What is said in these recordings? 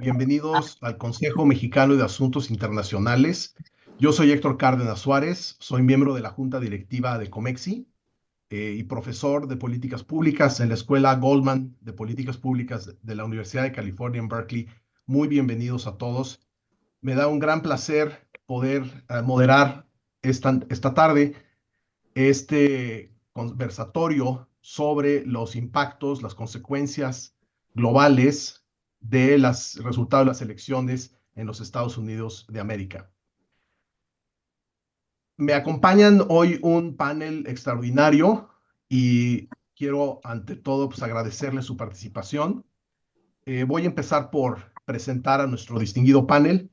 Bienvenidos al Consejo Mexicano de Asuntos Internacionales. Yo soy Héctor Cárdenas Suárez, soy miembro de la Junta Directiva de Comexi y profesor de Políticas Públicas en la Escuela Goldman de Políticas Públicas de la Universidad de California en Berkeley. Muy bienvenidos a todos. Me da un gran placer poder moderar esta tarde este conversatorio sobre los impactos, las consecuencias globales de los resultados de las elecciones en los Estados Unidos de América. Me acompañan hoy un panel extraordinario y quiero ante todo agradecerles su participación. Voy a empezar por presentar a nuestro distinguido panel.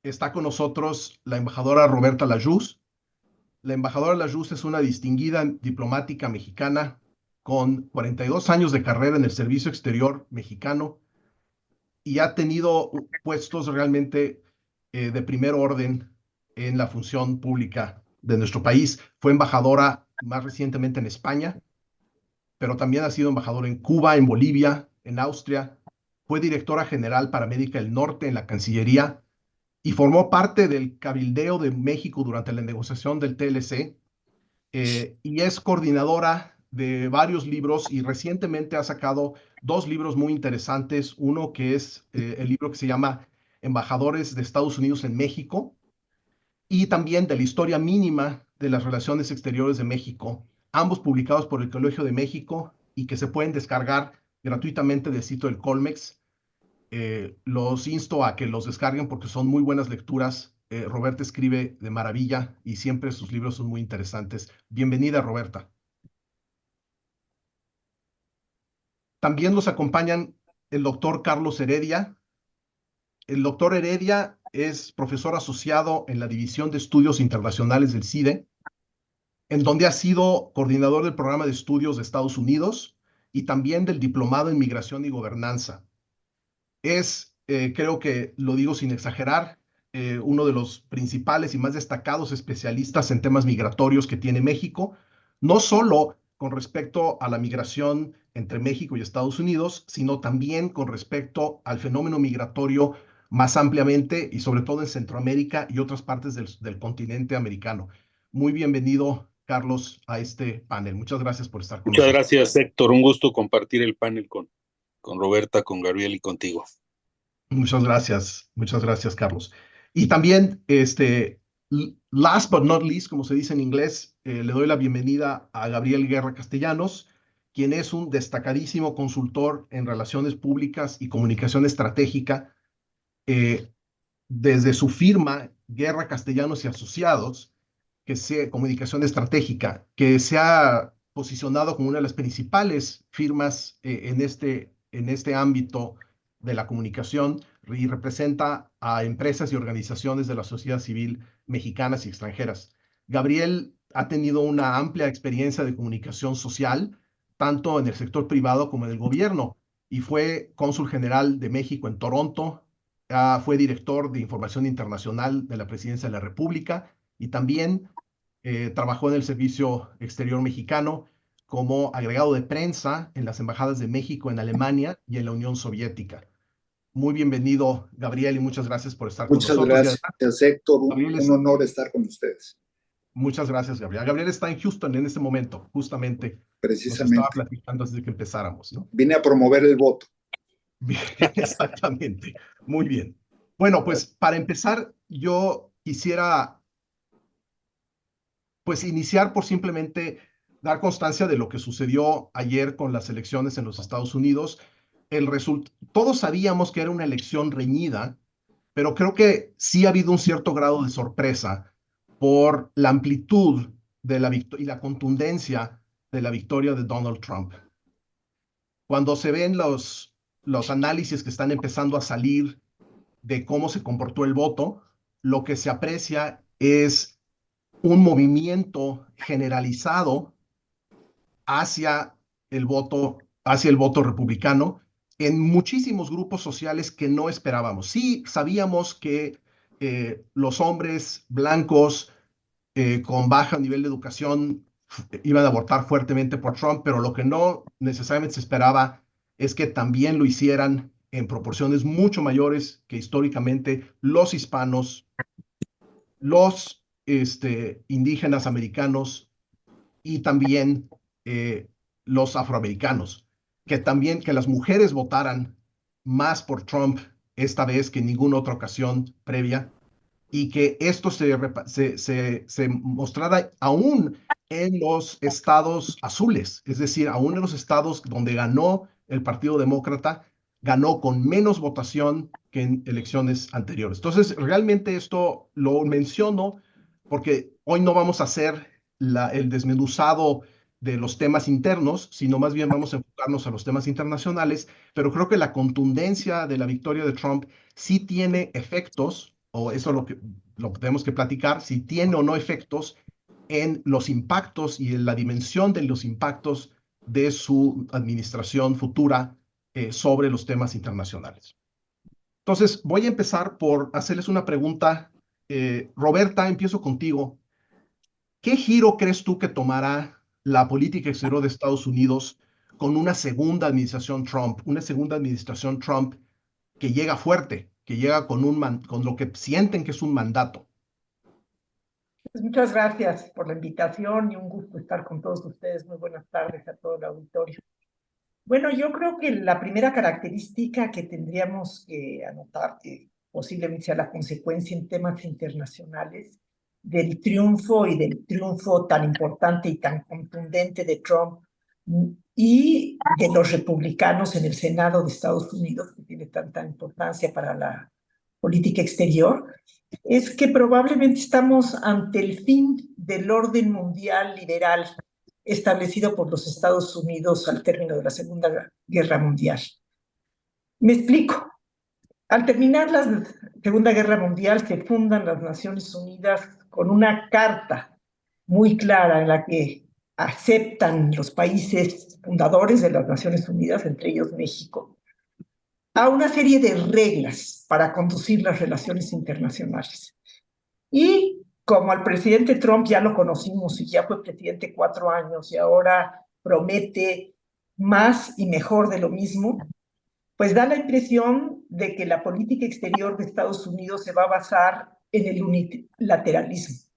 Está con nosotros la embajadora Roberta Layuz. La embajadora Layuz es una distinguida diplomática mexicana con 42 años de carrera en el Servicio Exterior mexicano y ha tenido puestos realmente de primer orden en la función pública de nuestro país. Fue embajadora más recientemente en España, pero también ha sido embajadora en Cuba, en Bolivia, en Austria. Fue directora general para América del Norte en la Cancillería y formó parte del cabildeo de México durante la negociación del TLC, y es coordinadora de varios libros y recientemente ha sacado dos libros muy interesantes. Uno que es el libro que se llama Embajadores de Estados Unidos en México y también de la historia mínima de las relaciones exteriores de México, ambos publicados por el Colegio de México y que se pueden descargar gratuitamente del sitio del Colmex. Los insto a que los descarguen porque son muy buenas lecturas. Roberta escribe de maravilla y siempre sus libros son muy interesantes. Bienvenida, Roberta. También nos acompañan el doctor Carlos Heredia. El doctor Heredia es profesor asociado en la División de Estudios Internacionales del CIDE, en donde ha sido coordinador del programa de estudios de Estados Unidos y también del Diplomado en Migración y Gobernanza. Es, creo que lo digo sin exagerar, uno de los principales y más destacados especialistas en temas migratorios que tiene México, no solo con respecto a la migración entre México y Estados Unidos, sino también con respecto al fenómeno migratorio más ampliamente y sobre todo en Centroamérica y otras partes del continente americano. Muy bienvenido, Carlos, a este panel. Muchas gracias por estar con Muchas nosotros. gracias, Héctor. Un gusto compartir el panel con Roberta, con Gabriel y contigo. Muchas gracias, Carlos. Y también, last but not least, como se dice en inglés, le doy la bienvenida a Gabriel Guerra Castellanos, quien es un destacadísimo consultor en relaciones públicas y comunicación estratégica. Desde su firma, Guerra Castellanos y Asociados, que sea comunicación estratégica, que se ha posicionado como una de las principales firmas en este ámbito de la comunicación y representa a empresas y organizaciones de la sociedad civil mexicanas y extranjeras. Gabriel ha tenido una amplia experiencia de comunicación social, tanto en el sector privado como en el gobierno, y fue cónsul general de México en Toronto, fue director de Información Internacional de la Presidencia de la República y también trabajó en el Servicio Exterior Mexicano como agregado de prensa en las embajadas de México en Alemania y en la Unión Soviética. Muy bienvenido, Gabriel, y muchas gracias por estar con Muchas nosotros. gracias, Héctor. Gabriel Un honor estar con ustedes. Muchas gracias, Gabriel. Gabriel está en Houston en este momento, justamente. Nos estaba Precisamente. platicando antes de que empezáramos, ¿no? Vine a promover el voto. Bien, exactamente. Muy bien. Bueno, pues para empezar, yo quisiera pues iniciar por simplemente dar constancia de lo que sucedió ayer con las elecciones en los Estados Unidos. Todos sabíamos que era una elección reñida, pero creo que sí ha habido un cierto grado de sorpresa por la amplitud de la y la contundencia de la victoria de Donald Trump. Cuando se ven los análisis que están empezando a salir de cómo se comportó el voto, lo que se aprecia es un movimiento generalizado hacia hacia el voto republicano en muchísimos grupos sociales que no esperábamos. Sí, sabíamos que los hombres blancos con bajo nivel de educación iban a votar fuertemente por Trump, pero lo que no necesariamente se esperaba es que también lo hicieran en proporciones mucho mayores que históricamente los hispanos, los indígenas americanos y también los afroamericanos, que las mujeres votaran más por Trump esta vez que en ninguna otra ocasión previa, y que esto se mostrara aún en los estados azules, es decir, aún en los estados donde ganó el Partido Demócrata, ganó con menos votación que en elecciones anteriores. Entonces, realmente esto lo menciono porque hoy no vamos a hacer el desmenuzado de los temas internos, sino más bien vamos a enfocarnos a los temas internacionales, pero creo que la contundencia de la victoria de Trump sí tiene efectos, o eso es lo que tenemos que platicar, si tiene o no efectos en los impactos y en la dimensión de los impactos de su administración futura sobre los temas internacionales. Entonces, voy a empezar por hacerles una pregunta. Roberta, empiezo contigo. ¿Qué giro crees tú que tomará la política exterior de Estados Unidos con una segunda administración Trump que llega fuerte, que llega con lo que sienten que es un mandato? Pues muchas gracias por la invitación y un gusto estar con todos ustedes. Muy buenas tardes a todo el auditorio. Bueno, yo creo que la primera característica que tendríamos que anotar, que posiblemente sea la consecuencia en temas internacionales del triunfo tan importante y tan contundente de Trump y de los republicanos en el Senado de Estados Unidos, que tiene tanta importancia para la política exterior, es que probablemente estamos ante el fin del orden mundial liberal establecido por los Estados Unidos al término de la Segunda Guerra Mundial. Me explico. Al terminar la Segunda Guerra Mundial se fundan las Naciones Unidas con una carta muy clara en la que aceptan los países fundadores de las Naciones Unidas, entre ellos México, a una serie de reglas para conducir las relaciones internacionales. Y como al presidente Trump ya lo conocimos y ya fue presidente 4 años y ahora promete más y mejor de lo mismo, pues da la impresión de que la política exterior de Estados Unidos se va a basar en el unilateralismo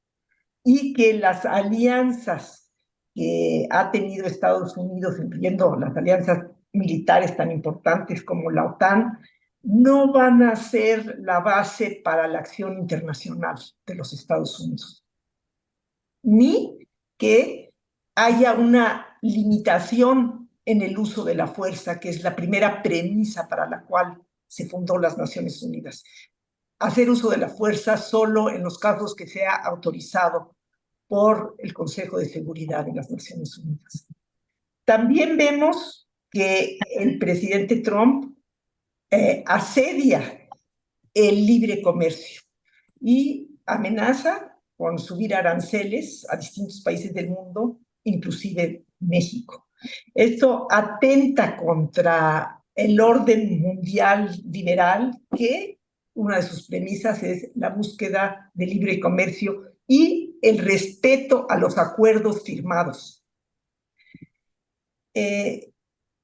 y que las alianzas que ha tenido Estados Unidos, incluyendo las alianzas militares tan importantes como la OTAN, no van a ser la base para la acción internacional de los Estados Unidos, ni que haya una limitación en el uso de la fuerza, que es la primera premisa para la cual se fundó las Naciones Unidas. Hacer uso de la fuerza solo en los casos que sea autorizado por el Consejo de Seguridad de las Naciones Unidas. También vemos que el presidente Trump asedia el libre comercio y amenaza con subir aranceles a distintos países del mundo, inclusive México. Esto atenta contra el orden mundial liberal, que una de sus premisas es la búsqueda de libre comercio y el respeto a los acuerdos firmados. El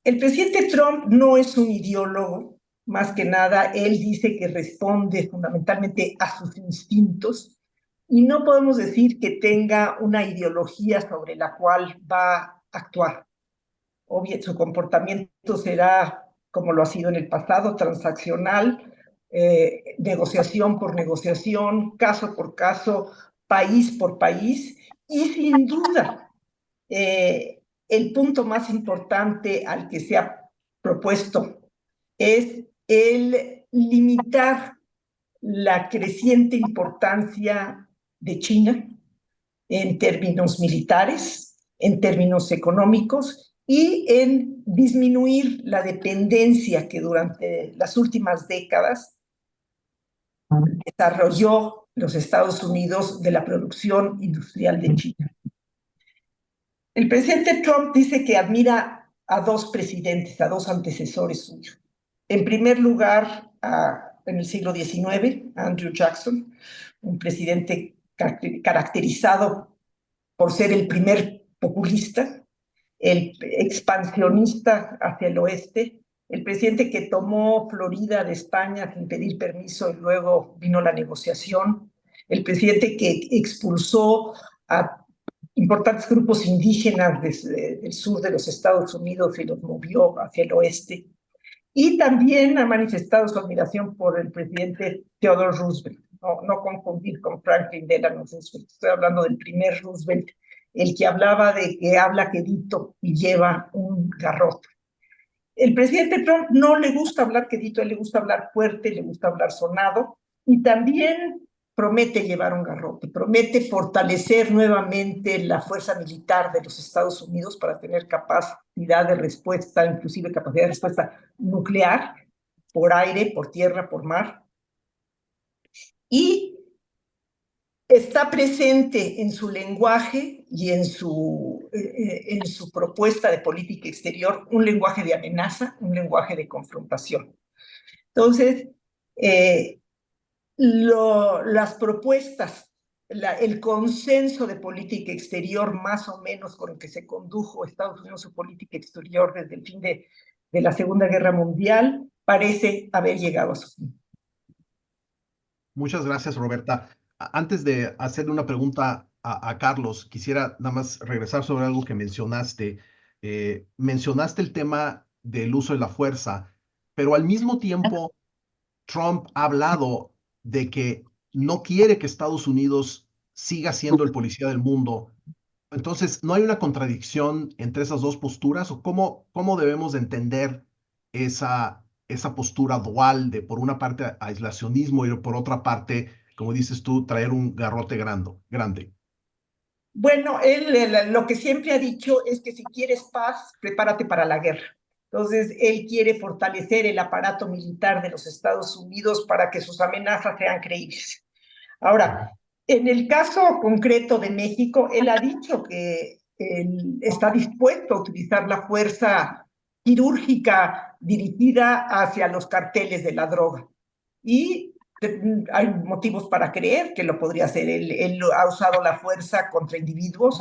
presidente Trump no es un ideólogo, más que nada, él dice que responde fundamentalmente a sus instintos y no podemos decir que tenga una ideología sobre la cual va a actuar. Obvio, su comportamiento será, como lo ha sido en el pasado, transaccional, negociación por negociación, caso por caso, país por país, y sin duda, el punto más importante al que se ha propuesto es el limitar la creciente importancia de China en términos militares, en términos económicos y en disminuir la dependencia que durante las últimas décadas desarrolló los Estados Unidos de la producción industrial de China. El presidente Trump dice que admira a 2 presidentes, a 2 antecesores suyos. En primer lugar, en el siglo XIX, Andrew Jackson, un presidente caracterizado por ser el primer populista, el expansionista hacia el oeste, el presidente que tomó Florida de España sin pedir permiso y luego vino la negociación, el presidente que expulsó a importantes grupos indígenas desde el sur de los Estados Unidos y los movió hacia el oeste. Y también ha manifestado su admiración por el presidente Theodore Roosevelt, no confundir con Franklin Delano Roosevelt. Estoy hablando del primer Roosevelt, el que hablaba de que habla quedito y lleva un garrote. El presidente Trump no le gusta hablar quedito, a él le gusta hablar fuerte, le gusta hablar sonado, y también promete llevar un garrote, promete fortalecer nuevamente la fuerza militar de los Estados Unidos para tener capacidad de respuesta, inclusive capacidad de respuesta nuclear, por aire, por tierra, por mar. Y está presente en su lenguaje y en su propuesta de política exterior un lenguaje de amenaza, un lenguaje de confrontación. Entonces, las propuestas, el consenso de política exterior más o menos con el que se condujo Estados Unidos su política exterior desde el fin de la Segunda Guerra Mundial parece haber llegado a su fin. Muchas gracias, Roberta. Antes de hacerle una pregunta a Carlos, quisiera nada más regresar sobre algo que mencionaste. Mencionaste el tema del uso de la fuerza, pero al mismo tiempo Trump ha hablado de que no quiere que Estados Unidos siga siendo el policía del mundo. Entonces, ¿no hay una contradicción entre esas dos posturas? ¿O cómo debemos de entender esa postura dual de, por una parte, aislacionismo y por otra parte, como dices tú, traer un garrote grande? Bueno, él lo que siempre ha dicho es que si quieres paz, prepárate para la guerra. Entonces, él quiere fortalecer el aparato militar de los Estados Unidos para que sus amenazas sean creíbles. Ahora, en el caso concreto de México, él ha dicho que él está dispuesto a utilizar la fuerza quirúrgica dirigida hacia los carteles de la droga. Y hay motivos para creer que lo podría hacer. Él ha usado la fuerza contra individuos,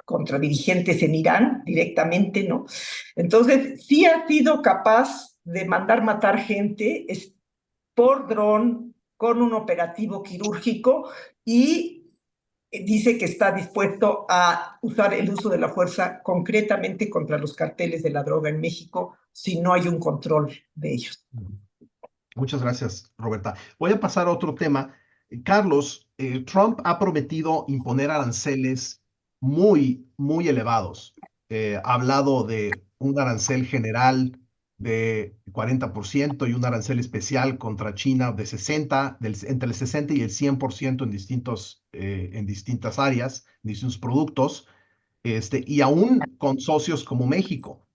contra dirigentes en Irán directamente, ¿no? Entonces, sí ha sido capaz de mandar matar gente por dron con un operativo quirúrgico y dice que está dispuesto a usar el uso de la fuerza concretamente contra los carteles de la droga en México si no hay un control de ellos. Muchas gracias, Roberta. Voy a pasar a otro tema. Carlos, Trump ha prometido imponer aranceles muy elevados. Ha hablado de un arancel general de 40% y un arancel especial contra China de 60, entre el 60 y el 100% en distintas áreas, en distintos productos, y aún con socios como México.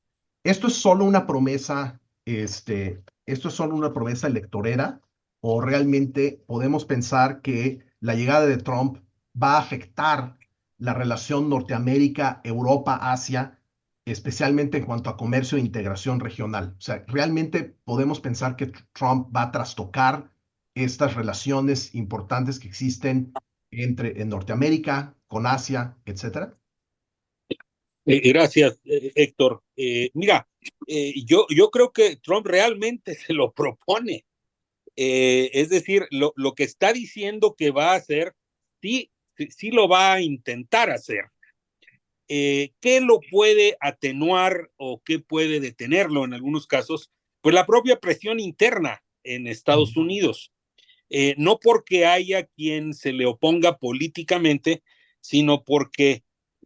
¿Esto es solo una promesa, esto es solo una promesa electorera o realmente podemos pensar que la llegada de Trump va a afectar la relación Norteamérica-Europa-Asia, especialmente en cuanto a comercio e integración regional? O sea, ¿realmente podemos pensar que Trump va a trastocar estas relaciones importantes que existen en Norteamérica, con Asia, etcétera? Gracias, Héctor. Mira, yo creo que Trump realmente se lo propone. Es decir, lo que está diciendo que va a hacer, sí lo va a intentar hacer. ¿Qué lo puede atenuar o qué puede detenerlo en algunos casos? Pues la propia presión interna en Estados Unidos. No porque haya quien se le oponga políticamente, sino porque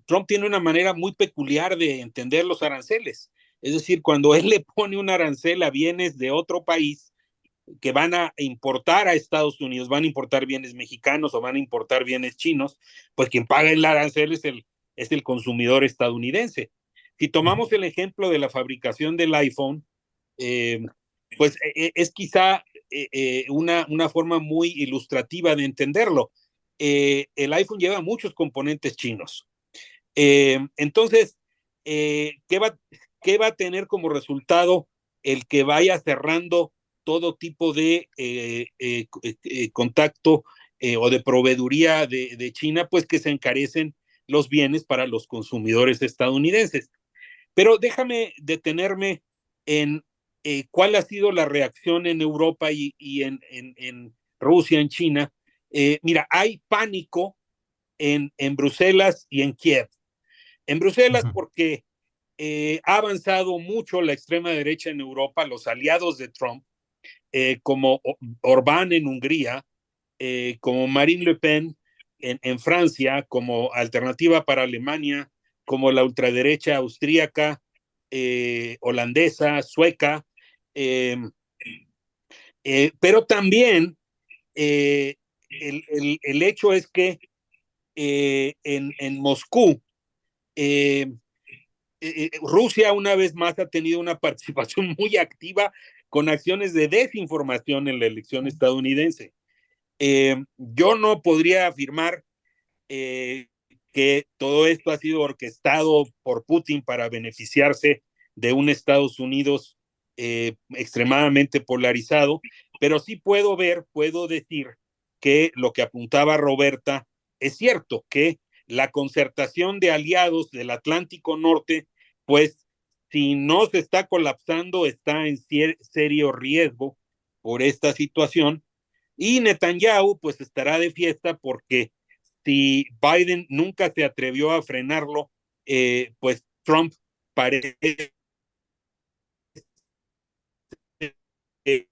Trump tiene una manera muy peculiar de entender los aranceles. Es decir, cuando él le pone un arancel a bienes de otro país que van a importar a Estados Unidos, van a importar bienes mexicanos o van a importar bienes chinos, pues quien paga el arancel es el consumidor estadounidense. Si tomamos el ejemplo de la fabricación del iPhone, pues es quizá una forma muy ilustrativa de entenderlo. El iPhone lleva muchos componentes chinos. Entonces, ¿qué va a tener como resultado el que vaya cerrando todo tipo de contacto o de proveeduría de China? Pues que se encarecen los bienes para los consumidores estadounidenses. Pero déjame detenerme en cuál ha sido la reacción en Europa y en Rusia, en China. Mira, hay pánico en Bruselas y en Kiev. En Bruselas porque ha avanzado mucho la extrema derecha en Europa, los aliados de Trump, como Orbán en Hungría, como Marine Le Pen en Francia, como alternativa para Alemania, como la ultraderecha austríaca, holandesa, sueca, pero también el hecho es que en Moscú, Rusia una vez más ha tenido una participación muy activa con acciones de desinformación en la elección estadounidense. Yo no podría afirmar que todo esto ha sido orquestado por Putin para beneficiarse de un Estados Unidos extremadamente polarizado, pero sí puedo decir que lo que apuntaba Roberta es cierto, que la concertación de aliados del Atlántico Norte, pues si no se está colapsando, está en serio riesgo por esta situación, y Netanyahu pues estará de fiesta porque si Biden nunca se atrevió a frenarlo, pues Trump parece que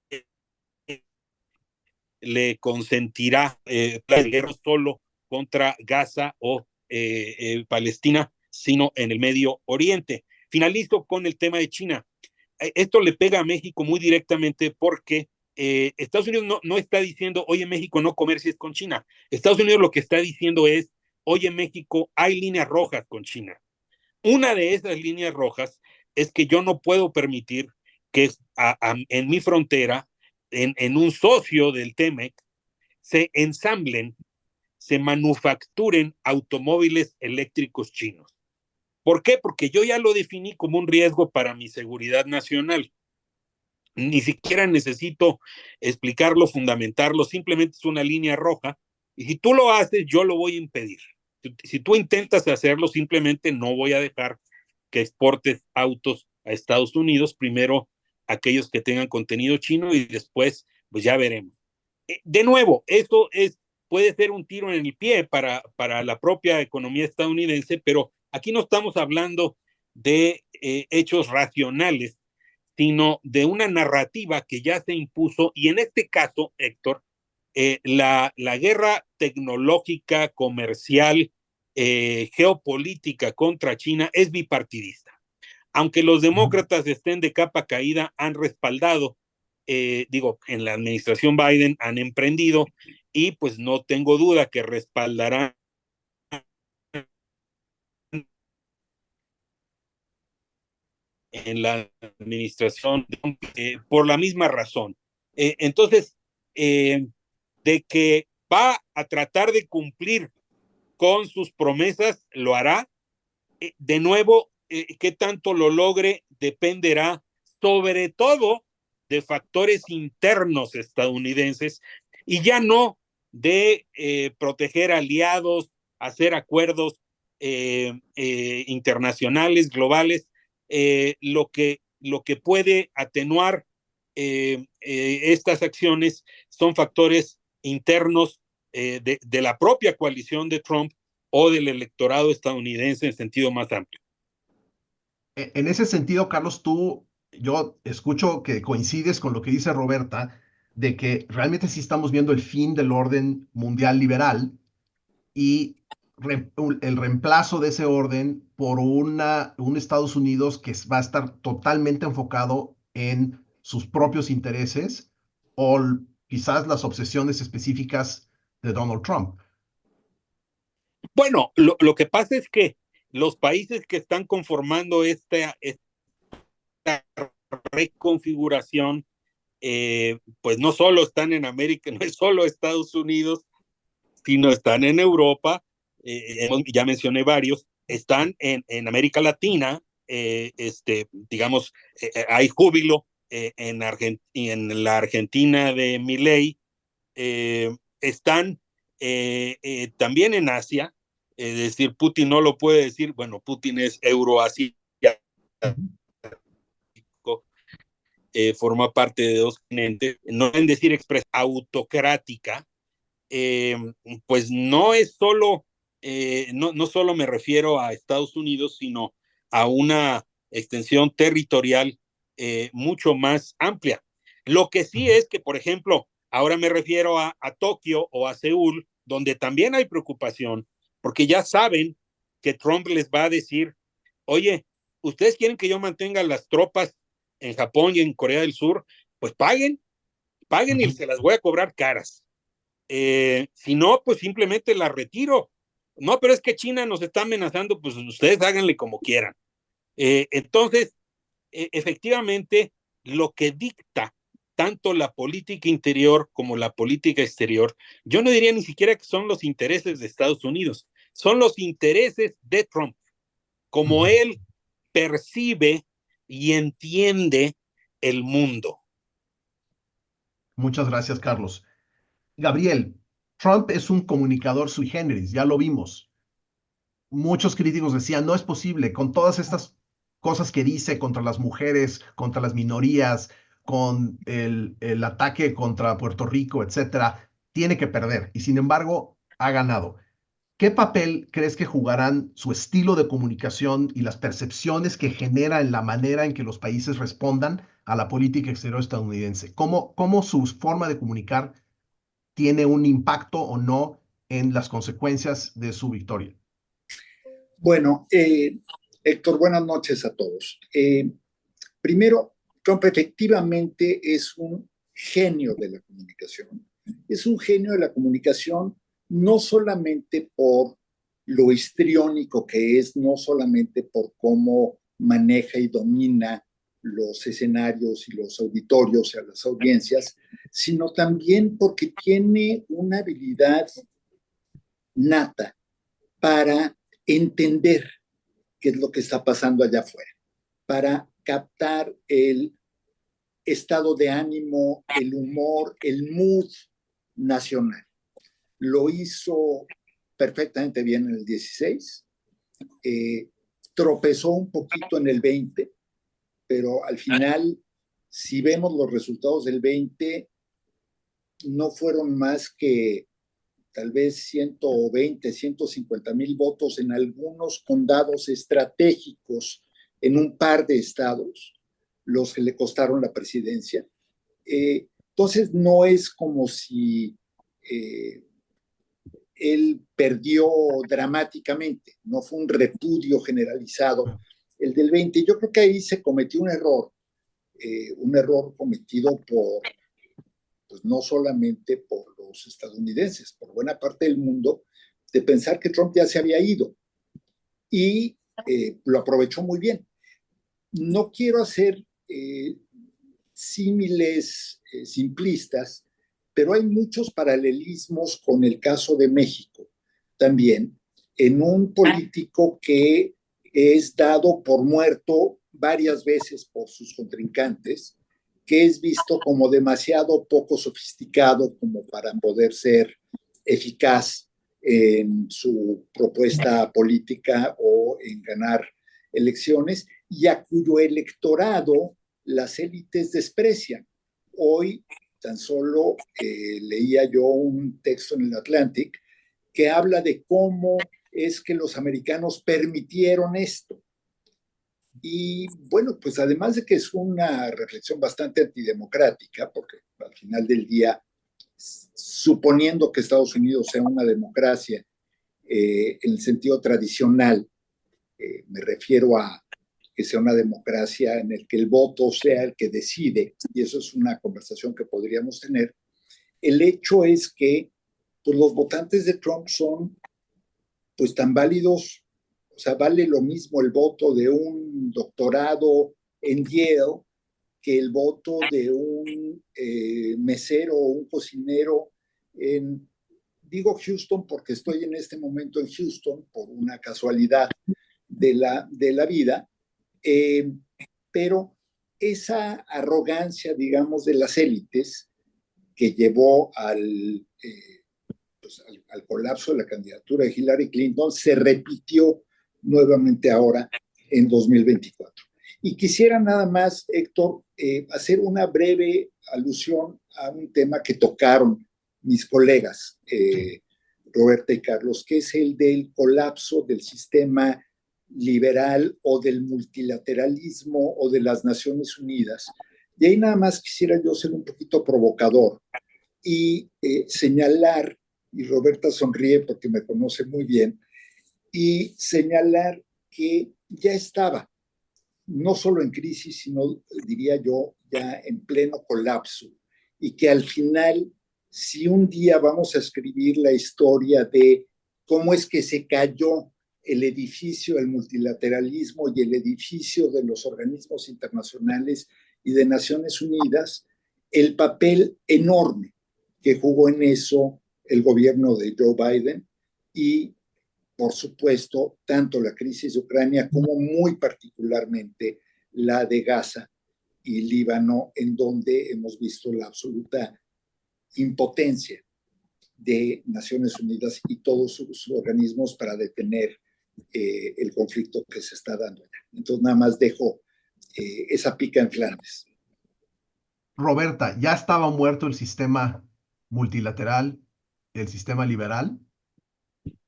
le consentirá la guerra solo contra Gaza o Palestina, sino en el Medio Oriente. Finalizo con el tema de China. Esto le pega a México muy directamente porque Estados Unidos no está diciendo, oye, México, no comercies con China. Estados Unidos lo que está diciendo es, oye, México, hay líneas rojas con China. Una de esas líneas rojas es que yo no puedo permitir que en mi frontera, en un socio del TEMEC, se ensamblen, se manufacturen automóviles eléctricos chinos. ¿Por qué? Porque yo ya lo definí como un riesgo para mi seguridad nacional. Ni siquiera necesito explicarlo, fundamentarlo, simplemente es una línea roja. Y si tú lo haces, yo lo voy a impedir. Si tú intentas hacerlo, simplemente no voy a dejar que exportes autos a Estados Unidos, primero aquellos que tengan contenido chino y después, pues ya veremos. De nuevo, puede ser un tiro en el pie para la propia economía estadounidense, pero aquí no estamos hablando de hechos racionales, sino de una narrativa que ya se impuso, y en este caso, Héctor, la guerra tecnológica, comercial, geopolítica contra China es bipartidista. Aunque los demócratas estén de capa caída, han respaldado, en la administración Biden han emprendido, y pues no tengo duda que respaldarán en la administración por la misma razón. Entonces, de que va a tratar de cumplir con sus promesas, lo hará. De nuevo, qué tanto lo logre dependerá sobre todo de factores internos estadounidenses y ya no de proteger aliados, hacer acuerdos internacionales, globales. Lo que puede atenuar estas acciones son factores internos de la propia coalición de Trump o del electorado estadounidense en sentido más amplio. En ese sentido, Carlos, yo escucho que coincides con lo que dice Roberta, de que realmente sí estamos viendo el fin del orden mundial liberal y el reemplazo de ese orden por un Estados Unidos que va a estar totalmente enfocado en sus propios intereses o quizás las obsesiones específicas de Donald Trump. Bueno, lo que pasa es que los países que están conformando esta reconfiguración, pues no solo están en América, no es solo Estados Unidos, sino están en Europa, ya mencioné varios, están en América Latina, digamos, hay júbilo en la Argentina de Milei, están también en Asia, es decir, Putin no lo puede decir, bueno, Putin es euroasiático, forma parte de dos continentes, no en decir expresa autocrática, pues no es solo, no solo me refiero a Estados Unidos, sino a una extensión territorial mucho más amplia. Lo que sí es que, por ejemplo, ahora me refiero a Tokio o a Seúl, donde también hay preocupación, porque ya saben que Trump les va a decir, oye, ¿ustedes quieren que yo mantenga las tropas en Japón y en Corea del Sur? Pues paguen y se las voy a cobrar caras. Si no, pues simplemente las retiro. No, pero es que China nos está amenazando, pues ustedes háganle como quieran. Entonces, efectivamente, lo que dicta tanto la política interior como la política exterior, yo no diría ni siquiera que son los intereses de Estados Unidos, son los intereses de Trump, como él percibe y entiende el mundo. Muchas gracias, Carlos. Gabriel, Trump es un comunicador sui generis, ya lo vimos. Muchos críticos decían, no es posible, con todas estas cosas que dice contra las mujeres, contra las minorías, con el ataque contra Puerto Rico, etcétera, tiene que perder. Y sin embargo, ha ganado. ¿Qué papel crees que jugarán su estilo de comunicación y las percepciones que genera en la manera en que los países respondan a la política exterior estadounidense? ¿Cómo su forma de comunicar tiene un impacto o no en las consecuencias de su victoria? Bueno, Héctor, buenas noches a todos. Primero, Trump efectivamente es un genio de la comunicación. Es un genio de la comunicación no solamente por lo histriónico que es, no solamente por cómo maneja y domina los escenarios y los auditorios y a las audiencias, sino también porque tiene una habilidad nata para entender qué es lo que está pasando allá afuera, para captar el estado de ánimo, el humor, el mood nacional. Lo hizo perfectamente bien en el 16, tropezó un poquito en el 20, pero al final, si vemos los resultados del 20, no fueron más que tal vez 120, 150,000 votos en algunos condados estratégicos en un par de estados, los que le costaron la presidencia. Entonces, no es como si él perdió dramáticamente, no fue un repudio generalizado el del 20. Yo creo que ahí se cometió un error cometido pues no solamente por los estadounidenses, por buena parte del mundo, de pensar que Trump ya se había ido y lo aprovechó muy bien. No quiero hacer símiles simplistas, pero hay muchos paralelismos con el caso de México también, en un político que es dado por muerto varias veces por sus contrincantes, que es visto como demasiado poco sofisticado como para poder ser eficaz en su propuesta política o en ganar elecciones, y a cuyo electorado las élites desprecian. Hoy tan solo leía yo un texto en el Atlantic que habla de cómo es que los americanos permitieron esto. Y bueno, pues además de que es una reflexión bastante antidemocrática, porque al final del día, suponiendo que Estados Unidos sea una democracia en el sentido tradicional, me refiero a que sea una democracia en el que el voto sea el que decide, y eso es una conversación que podríamos tener. El hecho es que pues, los votantes de Trump son pues tan válidos, o sea, vale lo mismo el voto de un doctorado en Yale que el voto de un mesero o un cocinero en, digo Houston porque estoy en este momento en Houston por una casualidad de la vida, pero esa arrogancia, digamos, de las élites que llevó pues, al colapso de la candidatura de Hillary Clinton se repitió nuevamente ahora en 2024. Y quisiera nada más, Héctor, hacer una breve alusión a un tema que tocaron mis colegas, Roberta y Carlos, que es el del colapso del sistema liberal o del multilateralismo o de las Naciones Unidas. Y ahí nada más quisiera yo ser un poquito provocador y señalar, y Roberta sonríe porque me conoce muy bien, y señalar que ya estaba no solo en crisis, sino, diría yo, ya en pleno colapso. Y que al final, si un día vamos a escribir la historia de cómo es que se cayó el edificio del multilateralismo y el edificio de los organismos internacionales y de Naciones Unidas, el papel enorme que jugó en eso el gobierno de Joe Biden y, por supuesto, tanto la crisis de Ucrania como muy particularmente la de Gaza y Líbano, en donde hemos visto la absoluta impotencia de Naciones Unidas y todos sus organismos para detener el conflicto que se está dando. Entonces, nada más dejo esa pica en Flandes. Roberta, ¿ya estaba muerto el sistema multilateral, el sistema liberal?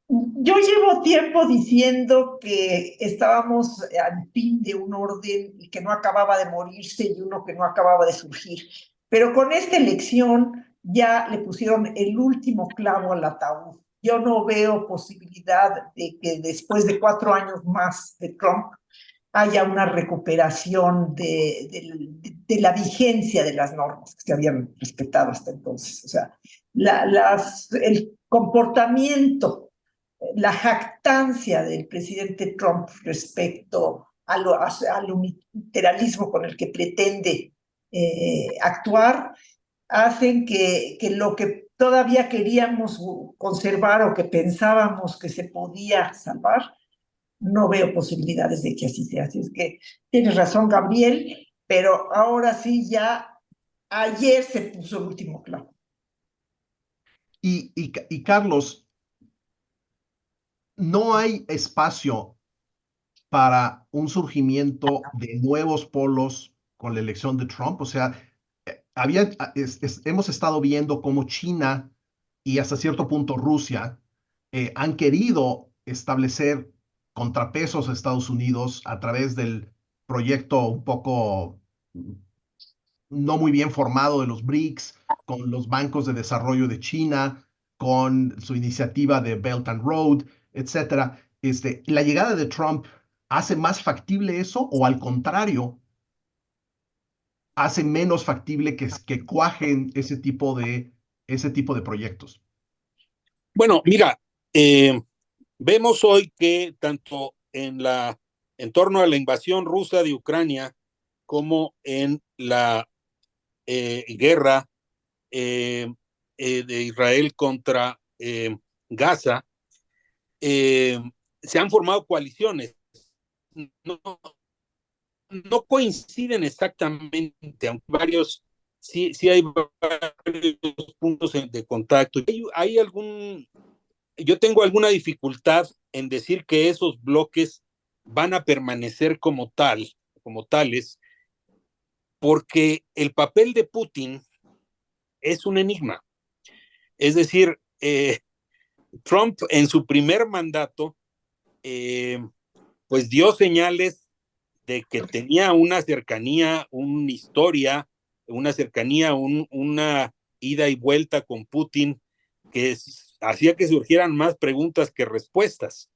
Yo llevo tiempo diciendo que estábamos al fin de un orden y que no acababa de morirse y uno que no acababa de surgir. Pero con esta elección ya le pusieron el último clavo al ataúd. Yo no veo posibilidad de que después de 4 años más de Trump haya una recuperación de la vigencia de las normas que se habían respetado hasta entonces. O sea, el comportamiento, la jactancia del presidente Trump respecto al unilateralismo con el que pretende actuar, hacen que lo que todavía queríamos conservar o que pensábamos que se podía salvar, no veo posibilidades de que así sea. Así es que tienes razón, Gabriel, pero ahora sí ya ayer se puso el último clavo. Y Carlos, no hay espacio para un surgimiento de nuevos polos con la elección de Trump. O sea, hemos estado viendo cómo China y hasta cierto punto Rusia han querido establecer contrapesos a Estados Unidos a través del proyecto un poco no muy bien formado de los BRICS, con los bancos de desarrollo de China, con su iniciativa de Belt and Road, etcétera. La llegada de Trump hace más factible eso o al contrario, hace menos factible que cuajen ese tipo de proyectos. Bueno, mira, vemos hoy que tanto en torno a la invasión rusa de Ucrania como en la guerra de Israel contra Gaza, se han formado coaliciones. No, no coinciden exactamente, aunque sí hay varios puntos de contacto. Yo tengo alguna dificultad en decir que esos bloques van a permanecer como tales, porque el papel de Putin es un enigma. Es decir, Trump en su primer mandato, pues dio señales de que tenía una cercanía, una historia, una cercanía, una ida y vuelta con Putin que hacía que surgieran más preguntas que respuestas.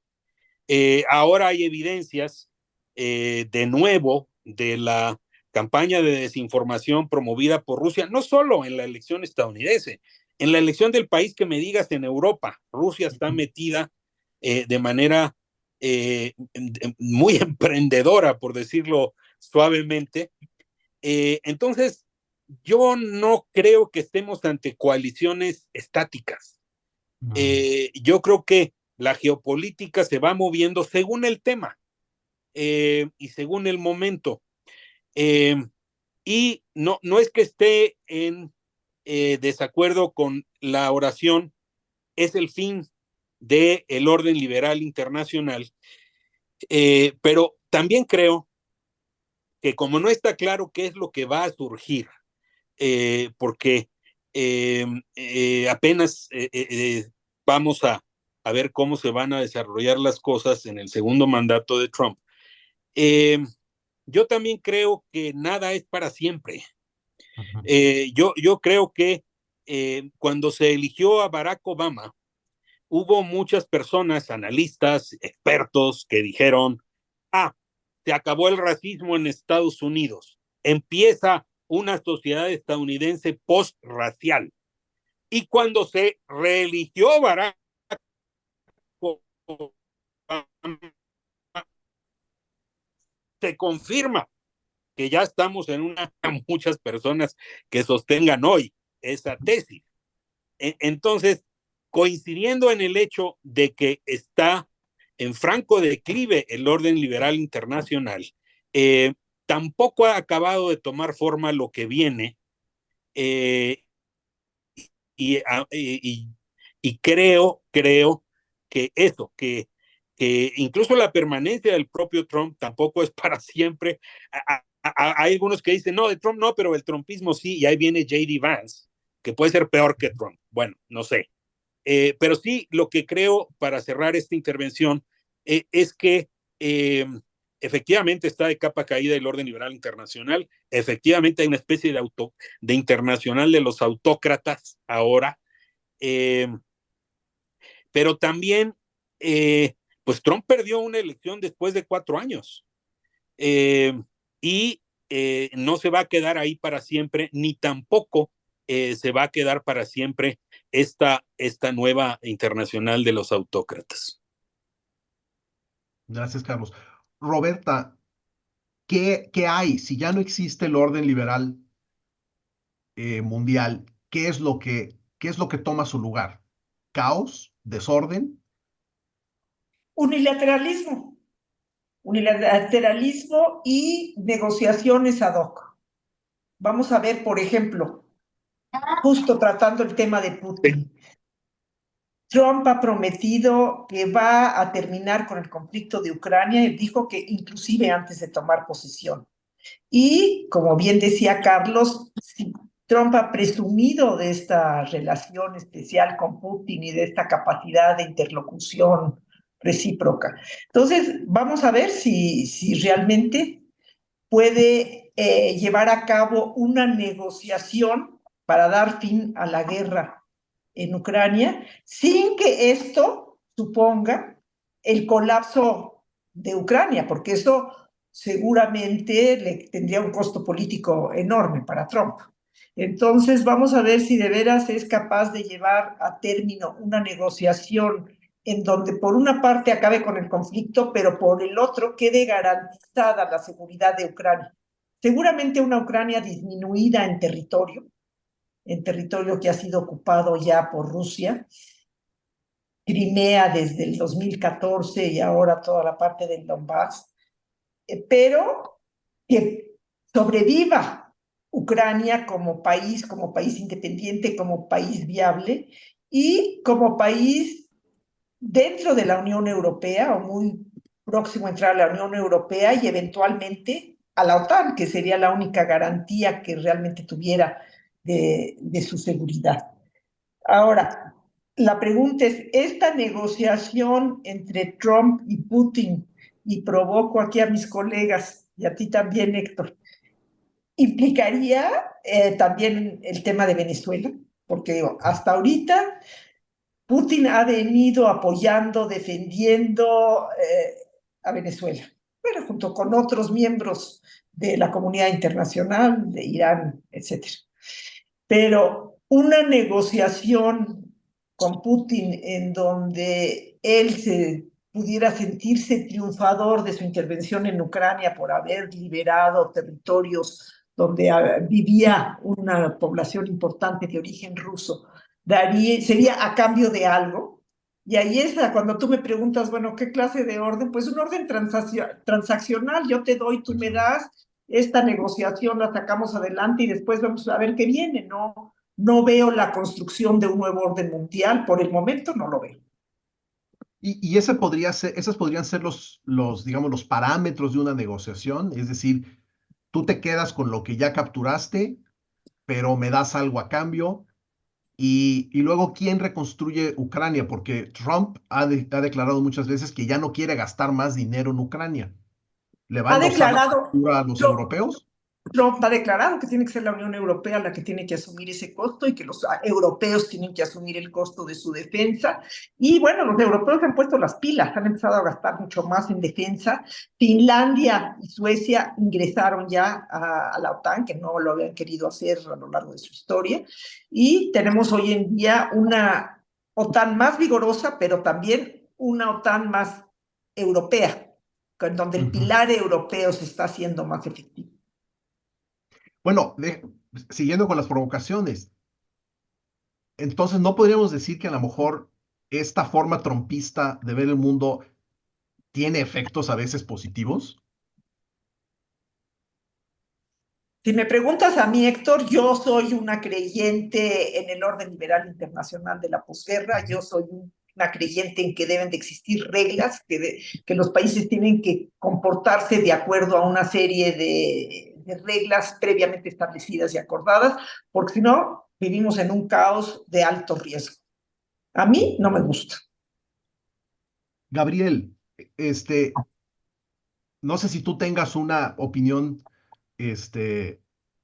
Ahora hay evidencias de nuevo de la campaña de desinformación promovida por Rusia, no solo en la elección estadounidense, en la elección del país que me digas en Europa. Rusia está metida de manera muy emprendedora, por decirlo suavemente. Entonces, yo no creo que estemos ante coaliciones estáticas. Yo creo que la geopolítica se va moviendo según el tema y según el momento. Y no es que esté en desacuerdo con la oración, es el fin del orden liberal internacional, pero también creo que como no está claro qué es lo que va a surgir, porque apenas vamos a ver cómo se van a desarrollar las cosas en el segundo mandato de Trump. Yo también creo que nada es para siempre. Yo creo que cuando se eligió a Barack Obama, hubo muchas personas, analistas, expertos, que dijeron, se acabó el racismo en Estados Unidos, empieza una sociedad estadounidense post-racial. Y cuando se reeligió Barack Obama, se confirma que ya estamos en muchas personas que sostengan hoy esa tesis. Entonces, coincidiendo en el hecho de que está en franco declive el orden liberal internacional, tampoco ha acabado de tomar forma lo que viene, y creo que eso, que incluso la permanencia del propio Trump tampoco es para siempre. Hay algunos que dicen, no, de Trump no, pero el trumpismo sí, y ahí viene J.D. Vance, que puede ser peor que Trump. Bueno, no sé. Pero sí, lo que creo, para cerrar esta intervención, es que efectivamente está de capa caída el orden liberal internacional, efectivamente hay una especie de internacional de los autócratas ahora, pero también, pues Trump perdió una elección después de 4 años, y no se va a quedar ahí para siempre, ni tampoco se va a quedar para siempre esta nueva internacional de los autócratas. Gracias, Carlos. Roberta, ¿qué hay si ya no existe el orden liberal mundial? ¿Qué es lo que toma su lugar? ¿Caos? ¿Desorden? Unilateralismo. Unilateralismo y negociaciones ad hoc. Vamos a ver, por ejemplo, justo tratando el tema de Putin. Trump ha prometido que va a terminar con el conflicto de Ucrania y dijo que inclusive antes de tomar posesión. Y, como bien decía Carlos, Trump ha presumido de esta relación especial con Putin y de esta capacidad de interlocución recíproca. Entonces, vamos a ver si realmente puede llevar a cabo una negociación para dar fin a la guerra en Ucrania, sin que esto suponga el colapso de Ucrania, porque eso seguramente le tendría un costo político enorme para Trump. Entonces, vamos a ver si de veras es capaz de llevar a término una negociación en donde por una parte acabe con el conflicto, pero por el otro quede garantizada la seguridad de Ucrania. Seguramente una Ucrania disminuida en territorio que ha sido ocupado ya por Rusia, Crimea desde el 2014 y ahora toda la parte del Donbass, pero que sobreviva Ucrania como país independiente, como país viable y como país dentro de la Unión Europea o muy próximo a entrar a la Unión Europea y eventualmente a la OTAN, que sería la única garantía que realmente tuviera de su seguridad. Ahora, la pregunta es, ¿esta negociación entre Trump y Putin, y provoco aquí a mis colegas y a ti también, Héctor, implicaría también el tema de Venezuela? Porque digo, hasta ahorita Putin ha venido apoyando, defendiendo a Venezuela, pero junto con otros miembros de la comunidad internacional, de Irán, etc. Pero una negociación con Putin en donde él se pudiera sentirse triunfador de su intervención en Ucrania por haber liberado territorios donde vivía una población importante de origen ruso, sería a cambio de algo. Y ahí es cuando tú me preguntas, bueno, ¿qué clase de orden? Pues un orden transaccional, yo te doy, tú me das, esta negociación la sacamos adelante y después vamos a ver qué viene. No veo la construcción de un nuevo orden mundial, por el momento no lo veo. Y esos podrían ser digamos, los parámetros de una negociación, es decir, tú te quedas con lo que ya capturaste, pero me das algo a cambio. Y luego, ¿quién reconstruye Ucrania? Porque Trump ha declarado muchas veces que ya no quiere gastar más dinero en Ucrania. ¿Le va a Ha endosar la declarado, factura a los europeos? Trump ha declarado que tiene que ser la Unión Europea la que tiene que asumir ese costo y que los europeos tienen que asumir el costo de su defensa. Y bueno, los europeos han puesto las pilas, han empezado a gastar mucho más en defensa. Finlandia y Suecia ingresaron ya a la OTAN, que no lo habían querido hacer a lo largo de su historia. Y tenemos hoy en día una OTAN más vigorosa, pero también una OTAN más europea, en donde el pilar europeo se está haciendo más efectivo. Bueno, siguiendo con las provocaciones, entonces no podríamos decir que a lo mejor esta forma trompista de ver el mundo tiene efectos a veces positivos. Si me preguntas a mí, Héctor, yo soy una creyente en el orden liberal internacional de la posguerra, yo soy una creyente en que deben de existir reglas, que los países tienen que comportarse de acuerdo a una serie de reglas previamente establecidas y acordadas, porque si no, vivimos en un caos de alto riesgo. A mí no me gusta. Gabriel, no sé si tú tengas una opinión, que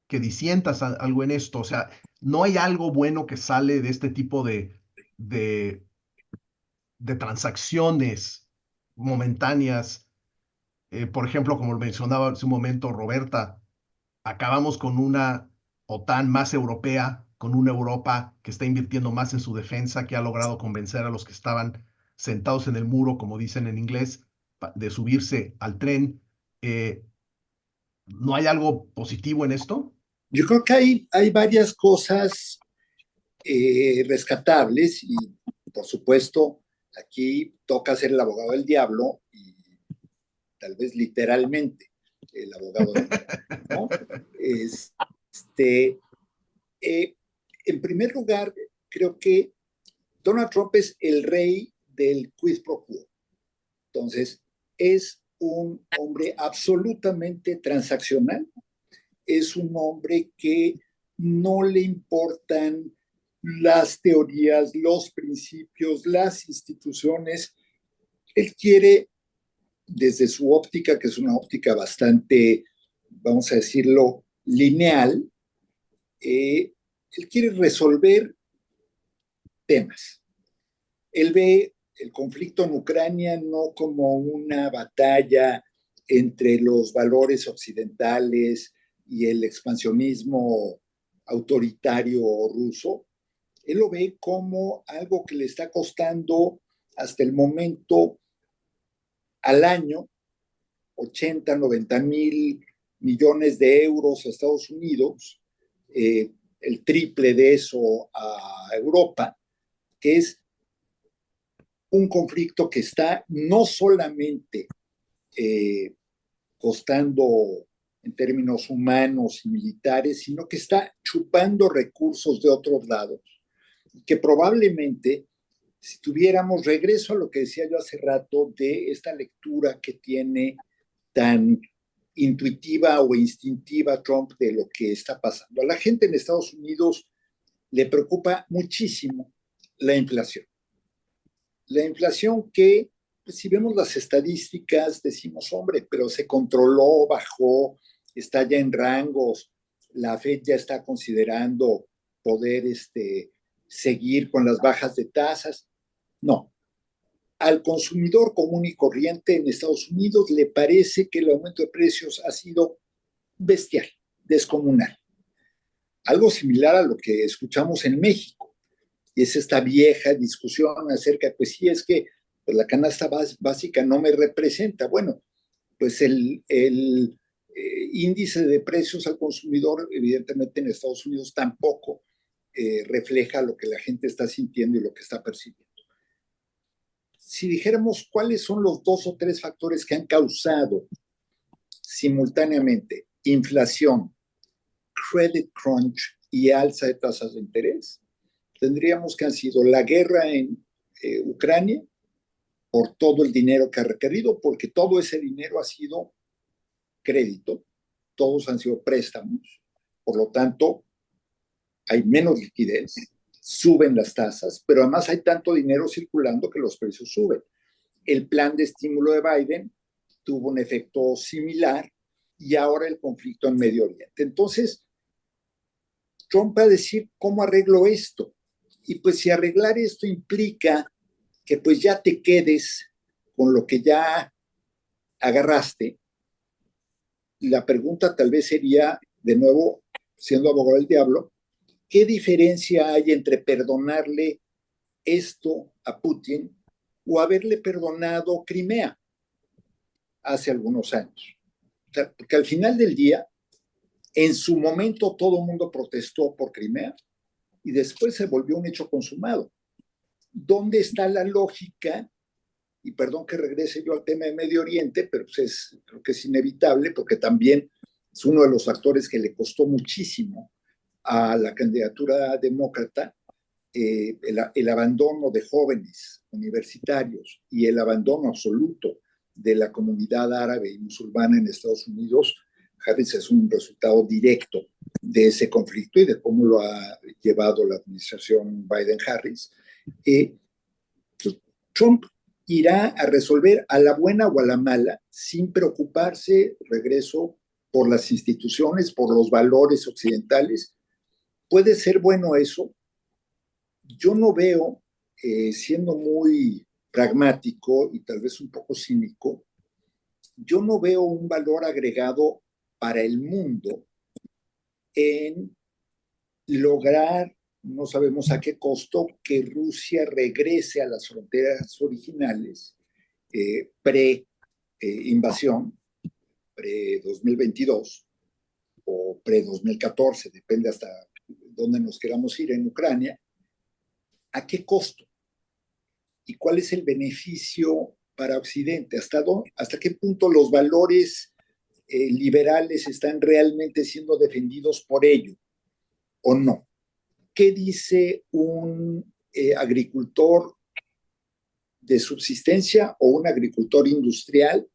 disientas algo en esto. O sea, ¿no hay algo bueno que sale de este tipo de, de transacciones momentáneas? Por ejemplo, como lo mencionaba hace un momento Roberta, acabamos con una OTAN más europea, con una Europa que está invirtiendo más en su defensa, que ha logrado convencer a los que estaban sentados en el muro, como dicen en inglés, de subirse al tren. Eh, ¿No hay algo positivo en esto? Yo creo que hay varias cosas rescatables y, por supuesto, aquí toca ser el abogado del diablo y tal vez literalmente el abogado del diablo, ¿no? Este, eh, en primer lugar, creo que Donald Trump es el rey del quid pro quo. Entonces, es un hombre absolutamente transaccional, es un hombre que no le importan las teorías, los principios, las instituciones. Él quiere, desde su óptica, que es una óptica bastante, vamos a decirlo, lineal, él quiere resolver temas. Él ve el conflicto en Ucrania no como una batalla entre los valores occidentales y el expansionismo autoritario ruso. Él lo ve como algo que le está costando hasta el momento al año 80, 90 mil millones de euros a Estados Unidos, el triple de eso a Europa, que es un conflicto que está no solamente costando en términos humanos y militares, sino que está chupando recursos de otros lados, que probablemente, si tuviéramos regreso a lo que decía yo hace rato de esta lectura que tiene tan intuitiva o instintiva Trump de lo que está pasando. A la gente en Estados Unidos le preocupa muchísimo la inflación. La inflación que, pues, si vemos las estadísticas, decimos, hombre, pero se controló, bajó, está ya en rangos, la Fed ya está considerando poder seguir con las bajas de tasas. No. Al consumidor común y corriente en Estados Unidos le parece que el aumento de precios ha sido bestial, descomunal. Algo similar a lo que escuchamos en México. Y es esta vieja discusión acerca de, pues sí, es que pues, la canasta básica no me representa. Bueno, pues el índice de precios al consumidor, evidentemente en Estados Unidos tampoco refleja lo que la gente está sintiendo y lo que está percibiendo. Si dijéramos cuáles son los 2 o 3 factores que han causado simultáneamente inflación, credit crunch y alza de tasas de interés, tendríamos que han sido la guerra en Ucrania, por todo el dinero que ha requerido, porque todo ese dinero ha sido crédito, todos han sido préstamos, por lo tanto, hay menos liquidez, suben las tasas, pero además hay tanto dinero circulando que los precios suben. El plan de estímulo de Biden tuvo un efecto similar y ahora el conflicto en Medio Oriente. Entonces, Trump va a decir, ¿cómo arreglo esto? Y pues si arreglar esto implica que pues ya te quedes con lo que ya agarraste, la pregunta tal vez sería, de nuevo, siendo abogado del diablo, ¿qué diferencia hay entre perdonarle esto a Putin o haberle perdonado Crimea hace algunos años? O sea, porque al final del día, en su momento todo el mundo protestó por Crimea y después se volvió un hecho consumado. ¿Dónde está la lógica? Y perdón que regrese yo al tema de Medio Oriente, pero pues creo que es inevitable porque también es uno de los factores que le costó muchísimo a la candidatura demócrata, el abandono de jóvenes universitarios y el abandono absoluto de la comunidad árabe y musulmana en Estados Unidos. Harris es un resultado directo de ese conflicto y de cómo lo ha llevado la administración Biden-Harris. Trump irá a resolver a la buena o a la mala, sin preocuparse, regreso, por las instituciones, por los valores occidentales. ¿Puede ser bueno eso? Yo no veo, siendo muy pragmático y tal vez un poco cínico, yo no veo un valor agregado para el mundo en lograr, no sabemos a qué costo, que Rusia regrese a las fronteras originales pre-invasión, pre-2022 o pre-2014, depende hasta dónde nos queramos ir en Ucrania. ¿A qué costo? ¿Y cuál es el beneficio para Occidente? ¿Hasta qué punto los valores liberales están realmente siendo defendidos por ello o no? ¿Qué dice un agricultor de subsistencia o un agricultor industrial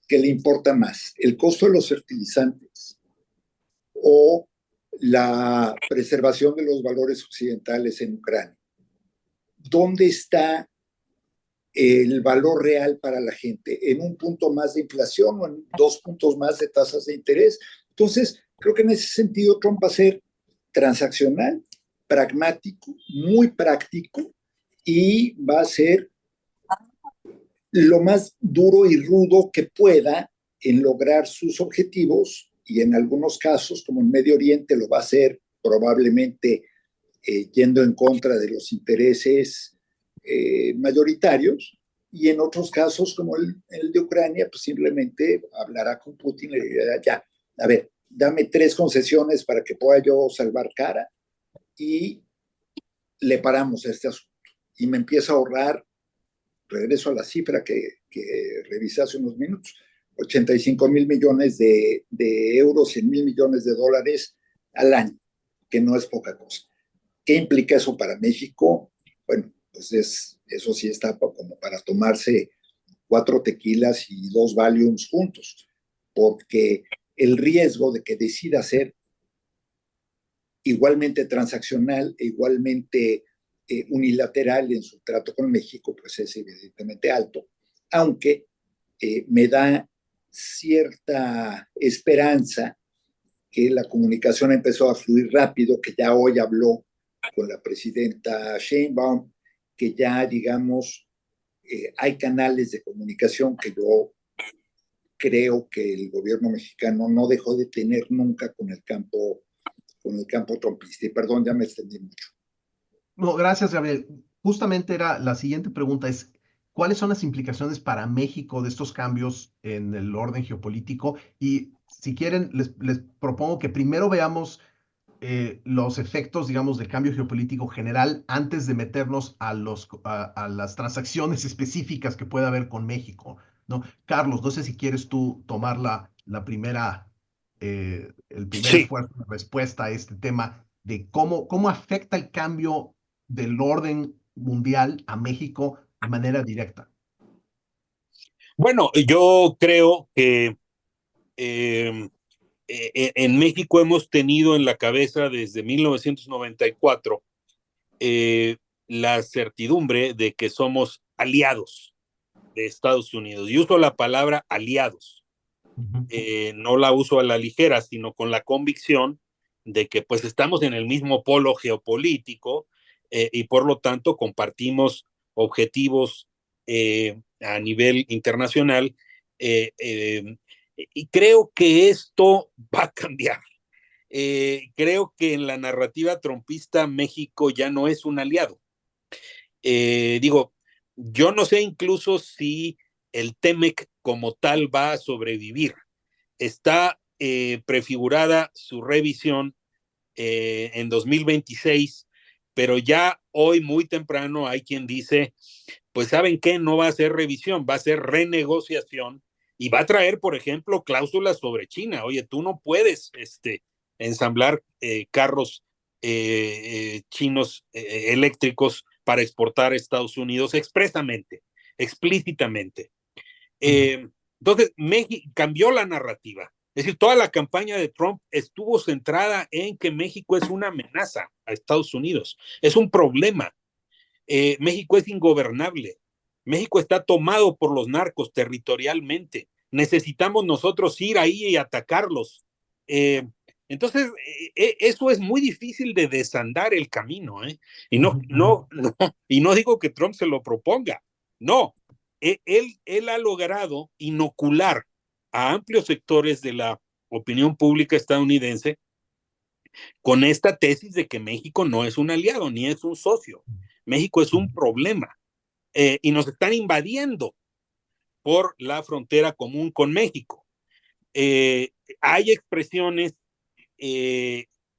que le importa más? ¿El costo de los fertilizantes o la preservación de los valores occidentales en Ucrania? ¿Dónde está el valor real para la gente? ¿En un punto más de inflación o en 2 puntos más de tasas de interés? Entonces, creo que en ese sentido Trump va a ser transaccional, pragmático, muy práctico, y va a ser lo más duro y rudo que pueda en lograr sus objetivos, y en algunos casos, como en Medio Oriente, lo va a hacer probablemente yendo en contra de los intereses mayoritarios, y en otros casos, como el de Ucrania, pues simplemente hablará con Putin y le dirá, ya, a ver, dame 3 concesiones para que pueda yo salvar cara, y le paramos este asunto. Y me empieza a ahorrar, regreso a la cifra que revisé hace unos minutos, 85 mil millones de euros, 100 mil millones de dólares al año, que no es poca cosa. ¿Qué implica eso para México? Bueno, pues eso sí está como para tomarse 4 tequilas y 2 Valiums juntos, porque el riesgo de que decida ser igualmente transaccional e igualmente unilateral en su trato con México, pues es evidentemente alto, aunque me da cierta esperanza que la comunicación empezó a fluir rápido, que ya hoy habló con la presidenta Sheinbaum, que ya, digamos, hay canales de comunicación que yo creo que el gobierno mexicano no dejó de tener nunca con el campo trumpista. Y perdón, ya me extendí mucho. No, gracias, Gabriel. Justamente era la siguiente pregunta es, ¿cuáles son las implicaciones para México de estos cambios en el orden geopolítico? Y si quieren, les propongo que primero veamos los efectos, digamos, del cambio geopolítico general antes de meternos a las transacciones específicas que pueda haber con México, ¿no? Carlos, no sé si quieres tú tomar el primer Sí. esfuerzo de respuesta a este tema de cómo afecta el cambio del orden mundial a México de manera directa. Bueno, yo creo que eh, en México hemos tenido en la cabeza desde 1994 la certidumbre de que somos aliados de Estados Unidos. Y uso la palabra aliados. No la uso a la ligera, sino con la convicción de que pues estamos en el mismo polo geopolítico y por lo tanto compartimos objetivos a nivel internacional y creo que esto va a cambiar. Creo que en la narrativa trumpista México ya no es un aliado. Digo, yo no sé incluso si el TEMEC como tal va a sobrevivir. Está prefigurada su revisión en 2026, pero ya hoy muy temprano hay quien dice, pues ¿saben qué? No va a ser revisión, va a ser renegociación y va a traer, por ejemplo, cláusulas sobre China. Oye, tú no puedes ensamblar carros chinos eléctricos para exportar a Estados Unidos expresamente, explícitamente. Entonces, México cambió la narrativa. Es decir, toda la campaña de Trump estuvo centrada en que México es una amenaza a Estados Unidos, es un problema. México es ingobernable. México está tomado por los narcos territorialmente. Necesitamos nosotros ir ahí y atacarlos. Entonces, eso es muy difícil de desandar el camino, ¿eh? Y y no digo que Trump se lo proponga. No, él ha logrado inocular a amplios sectores de la opinión pública estadounidense con esta tesis de que México no es un aliado ni es un socio. México es un problema y nos están invadiendo por la frontera común con México. Hay expresiones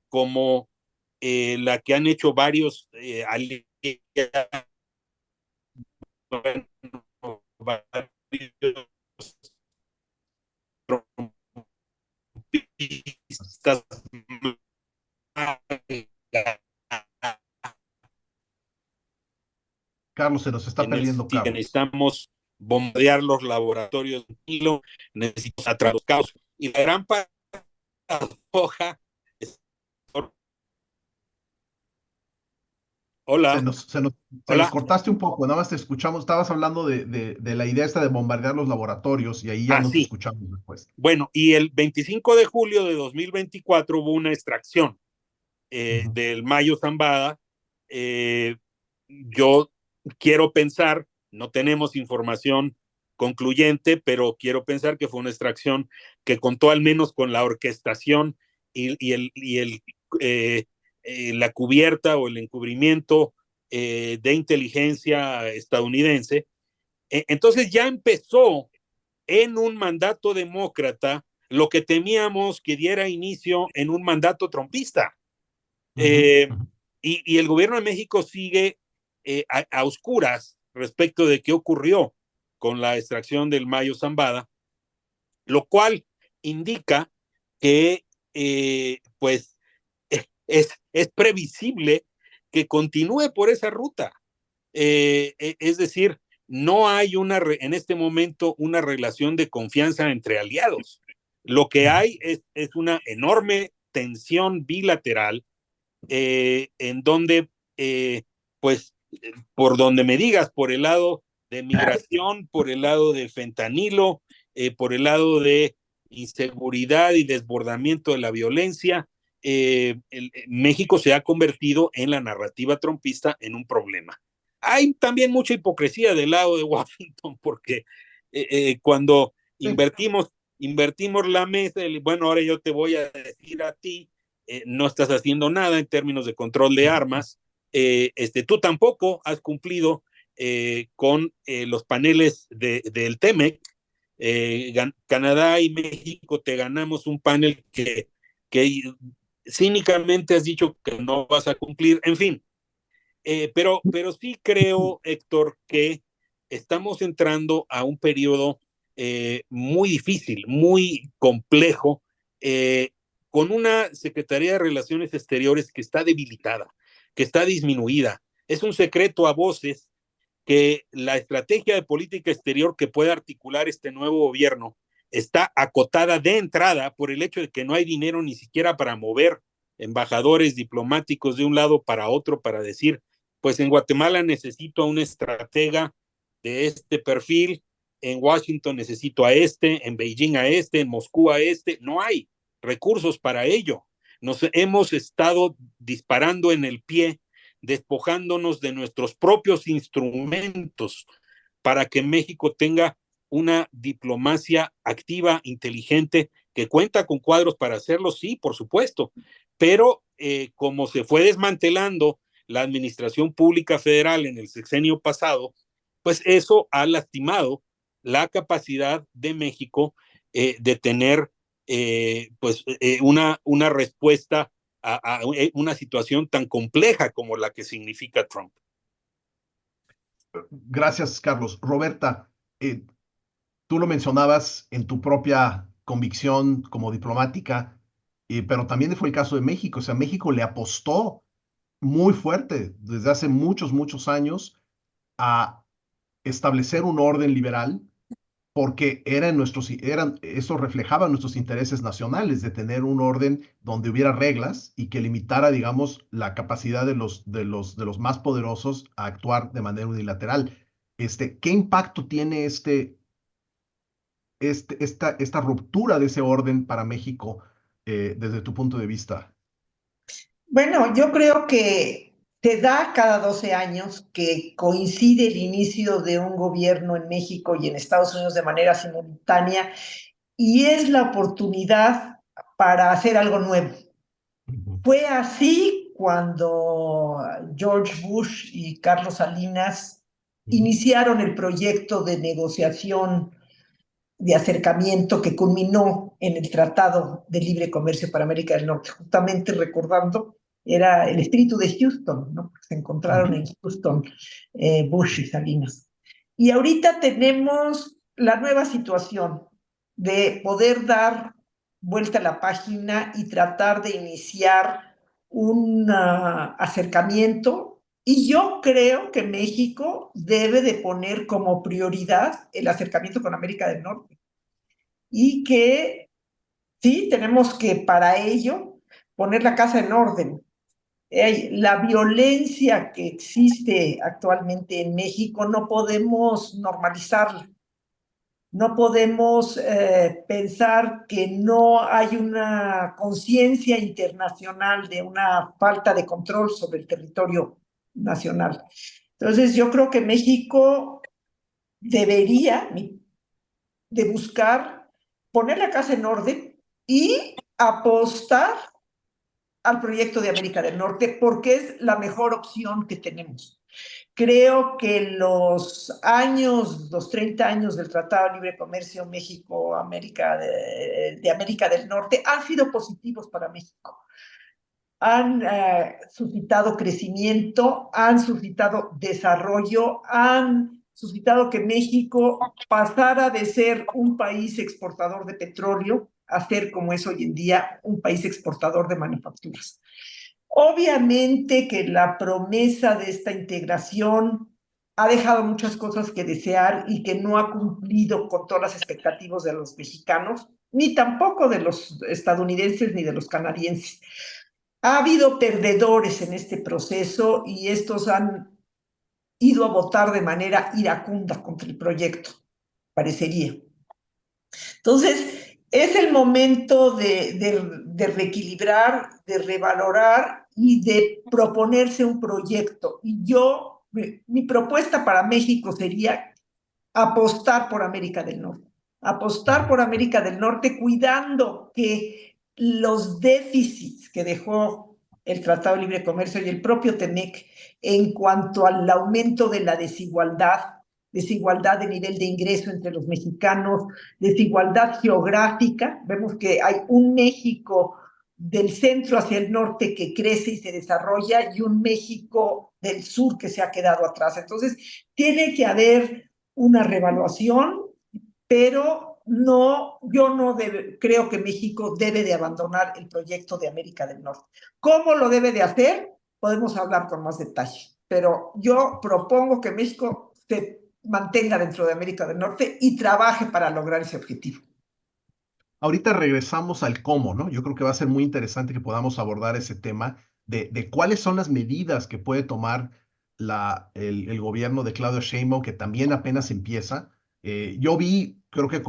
como la que han hecho varios aliados, Carlos, se nos está perdiendo, que Carlos. necesitamos bombardear los laboratorios de Nilo, necesitamos atrás los caos. Y la gran paradoja es... Hola. Se nos cortaste un poco, nada más te escuchamos, estabas hablando de la idea esta de bombardear los laboratorios y ahí ya no te escuchamos después. Bueno, y el 25 de julio de 2024 hubo una extracción del Mayo Zambada. Yo quiero pensar, no tenemos información concluyente, pero quiero pensar que fue una extracción que contó al menos con la orquestación la cubierta o el encubrimiento de inteligencia estadounidense. Entonces ya empezó en un mandato demócrata lo que temíamos que diera inicio en un mandato trumpista. Y el gobierno de México sigue a oscuras respecto de qué ocurrió con la extracción del Mayo Zambada, lo cual indica que pues es previsible que continúe por esa ruta. Es decir, no hay en este momento una relación de confianza entre aliados. Lo que hay es una enorme tensión bilateral en donde, pues, por donde me digas, por el lado de migración, por el lado de fentanilo, por el lado de inseguridad y desbordamiento de la violencia, México se ha convertido en la narrativa trumpista en un problema. Hay también mucha hipocresía del lado de Washington, porque cuando invertimos la mesa, bueno, ahora yo te voy a decir a ti, no estás haciendo nada en términos de control de armas, tú tampoco has cumplido con los paneles del TEMEC. Canadá y México te ganamos un panel que cínicamente has dicho que no vas a cumplir, en fin. Pero sí creo, Héctor, que estamos entrando a un periodo muy difícil, muy complejo, con una Secretaría de Relaciones Exteriores que está debilitada, que está disminuida. Es un secreto a voces que la estrategia de política exterior que puede articular este nuevo gobierno está acotada de entrada por el hecho de que no hay dinero ni siquiera para mover embajadores diplomáticos de un lado para otro para decir, pues en Guatemala necesito a un estratega de este perfil, en Washington necesito a este, en Beijing a este, en Moscú a este. No hay recursos para ello. Nos hemos estado disparando en el pie, despojándonos de nuestros propios instrumentos para que México tenga una diplomacia activa, inteligente, que cuenta con cuadros para hacerlo, sí, por supuesto, pero como se fue desmantelando la administración pública federal en el sexenio pasado, pues eso ha lastimado la capacidad de México de tener una respuesta a una situación tan compleja como la que significa Trump. Gracias, Carlos. Roberta, tú lo mencionabas en tu propia convicción como diplomática, pero también fue el caso de México. O sea, México le apostó muy fuerte desde hace muchos, muchos años a establecer un orden liberal porque eso reflejaba nuestros intereses nacionales de tener un orden donde hubiera reglas y que limitara, digamos, la capacidad de los más poderosos a actuar de manera unilateral. ¿Qué impacto tiene esta ruptura de ese orden para México desde tu punto de vista? Bueno, yo creo que se da cada 12 años que coincide el inicio de un gobierno en México y en Estados Unidos de manera simultánea y es la oportunidad para hacer algo nuevo. Fue así cuando George Bush y Carlos Salinas iniciaron el proyecto de negociación de acercamiento que culminó en el Tratado de Libre Comercio para América del Norte, justamente recordando, era el espíritu de Houston, ¿no? Se encontraron en Houston Bush y Salinas. Y ahorita tenemos la nueva situación de poder dar vuelta a la página y tratar de iniciar un acercamiento. Y yo creo que México debe de poner como prioridad el acercamiento con América del Norte. Y que sí, tenemos que para ello poner la casa en orden. La violencia que existe actualmente en México no podemos normalizarla. No podemos pensar que no hay una conciencia internacional de una falta de control sobre el territorio nacional. Entonces, yo creo que México debería de buscar poner la casa en orden y apostar al proyecto de América del Norte porque es la mejor opción que tenemos. Creo que los 30 años del Tratado de Libre Comercio México-América de América del Norte han sido positivos para México. Han suscitado crecimiento, han suscitado desarrollo, han suscitado que México pasara de ser un país exportador de petróleo a ser, como es hoy en día, un país exportador de manufacturas. Obviamente que la promesa de esta integración ha dejado muchas cosas que desear y que no ha cumplido con todas las expectativas de los mexicanos, ni tampoco de los estadounidenses ni de los canadienses. Ha habido perdedores en este proceso y estos han ido a votar de manera iracunda contra el proyecto, parecería. Entonces, es el momento de reequilibrar, de revalorar y de proponerse un proyecto. Y mi propuesta para México sería apostar por América del Norte. Apostar por América del Norte cuidando que los déficits que dejó el Tratado de Libre Comercio y el propio TEMEC en cuanto al aumento de la desigualdad de nivel de ingreso entre los mexicanos, desigualdad geográfica. Vemos que hay un México del centro hacia el norte que crece y se desarrolla y un México del sur que se ha quedado atrás. Entonces, tiene que haber una revaluación, pero yo no creo que México debe de abandonar el proyecto de América del Norte. ¿Cómo lo debe de hacer? Podemos hablar con más detalle, pero yo propongo que México se mantenga dentro de América del Norte y trabaje para lograr ese objetivo. ahorita regresamos al cómo, ¿no? Yo creo que va a ser muy interesante que podamos abordar ese tema de cuáles son las medidas que puede tomar el gobierno de Claudia Sheinbaum, que también apenas empieza. Yo vi, creo que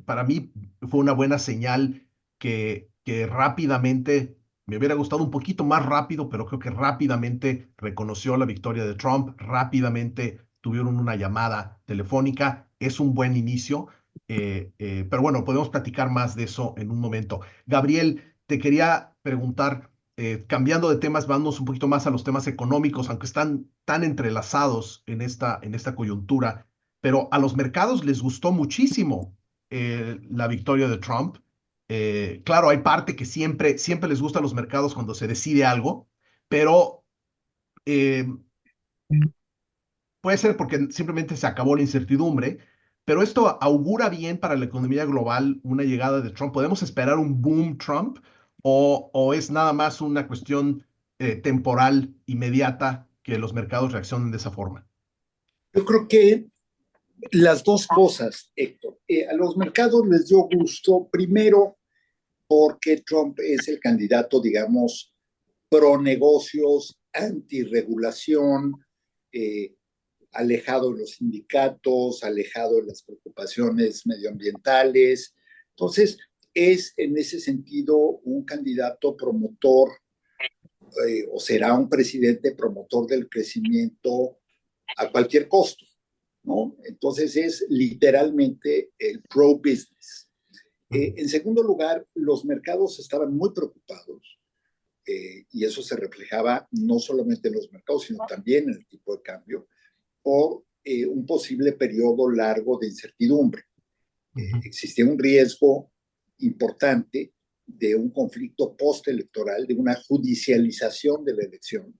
para mí fue una buena señal que rápidamente, me hubiera gustado un poquito más rápido, pero creo que rápidamente reconoció la victoria de Trump, rápidamente tuvieron una llamada telefónica, es un buen inicio. Pero bueno, podemos platicar más de eso en un momento. Gabriel, te quería preguntar, cambiando de temas, vamos un poquito más a los temas económicos, aunque están tan entrelazados en esta coyuntura, pero a los mercados les gustó muchísimo la victoria de Trump. Claro, hay parte que siempre les gusta a los mercados cuando se decide algo, pero eh, puede ser porque simplemente se acabó la incertidumbre, pero esto augura bien para la economía global una llegada de Trump. ¿Podemos esperar un boom Trump o es nada más una cuestión temporal, inmediata, que los mercados reaccionen de esa forma? Yo creo que las dos cosas, Héctor. A los mercados les dio gusto, primero, porque Trump es el candidato, digamos, pro negocios, antirregulación, eh, alejado de los sindicatos, alejado de las preocupaciones medioambientales. Entonces, es en ese sentido un candidato promotor o será un presidente promotor del crecimiento a cualquier costo, ¿no? Entonces es literalmente el pro-business. En segundo lugar, los mercados estaban muy preocupados y eso se reflejaba no solamente en los mercados, sino también en el tipo de cambio, por un posible periodo largo de incertidumbre. Existía un riesgo importante de un conflicto postelectoral, de una judicialización de la elección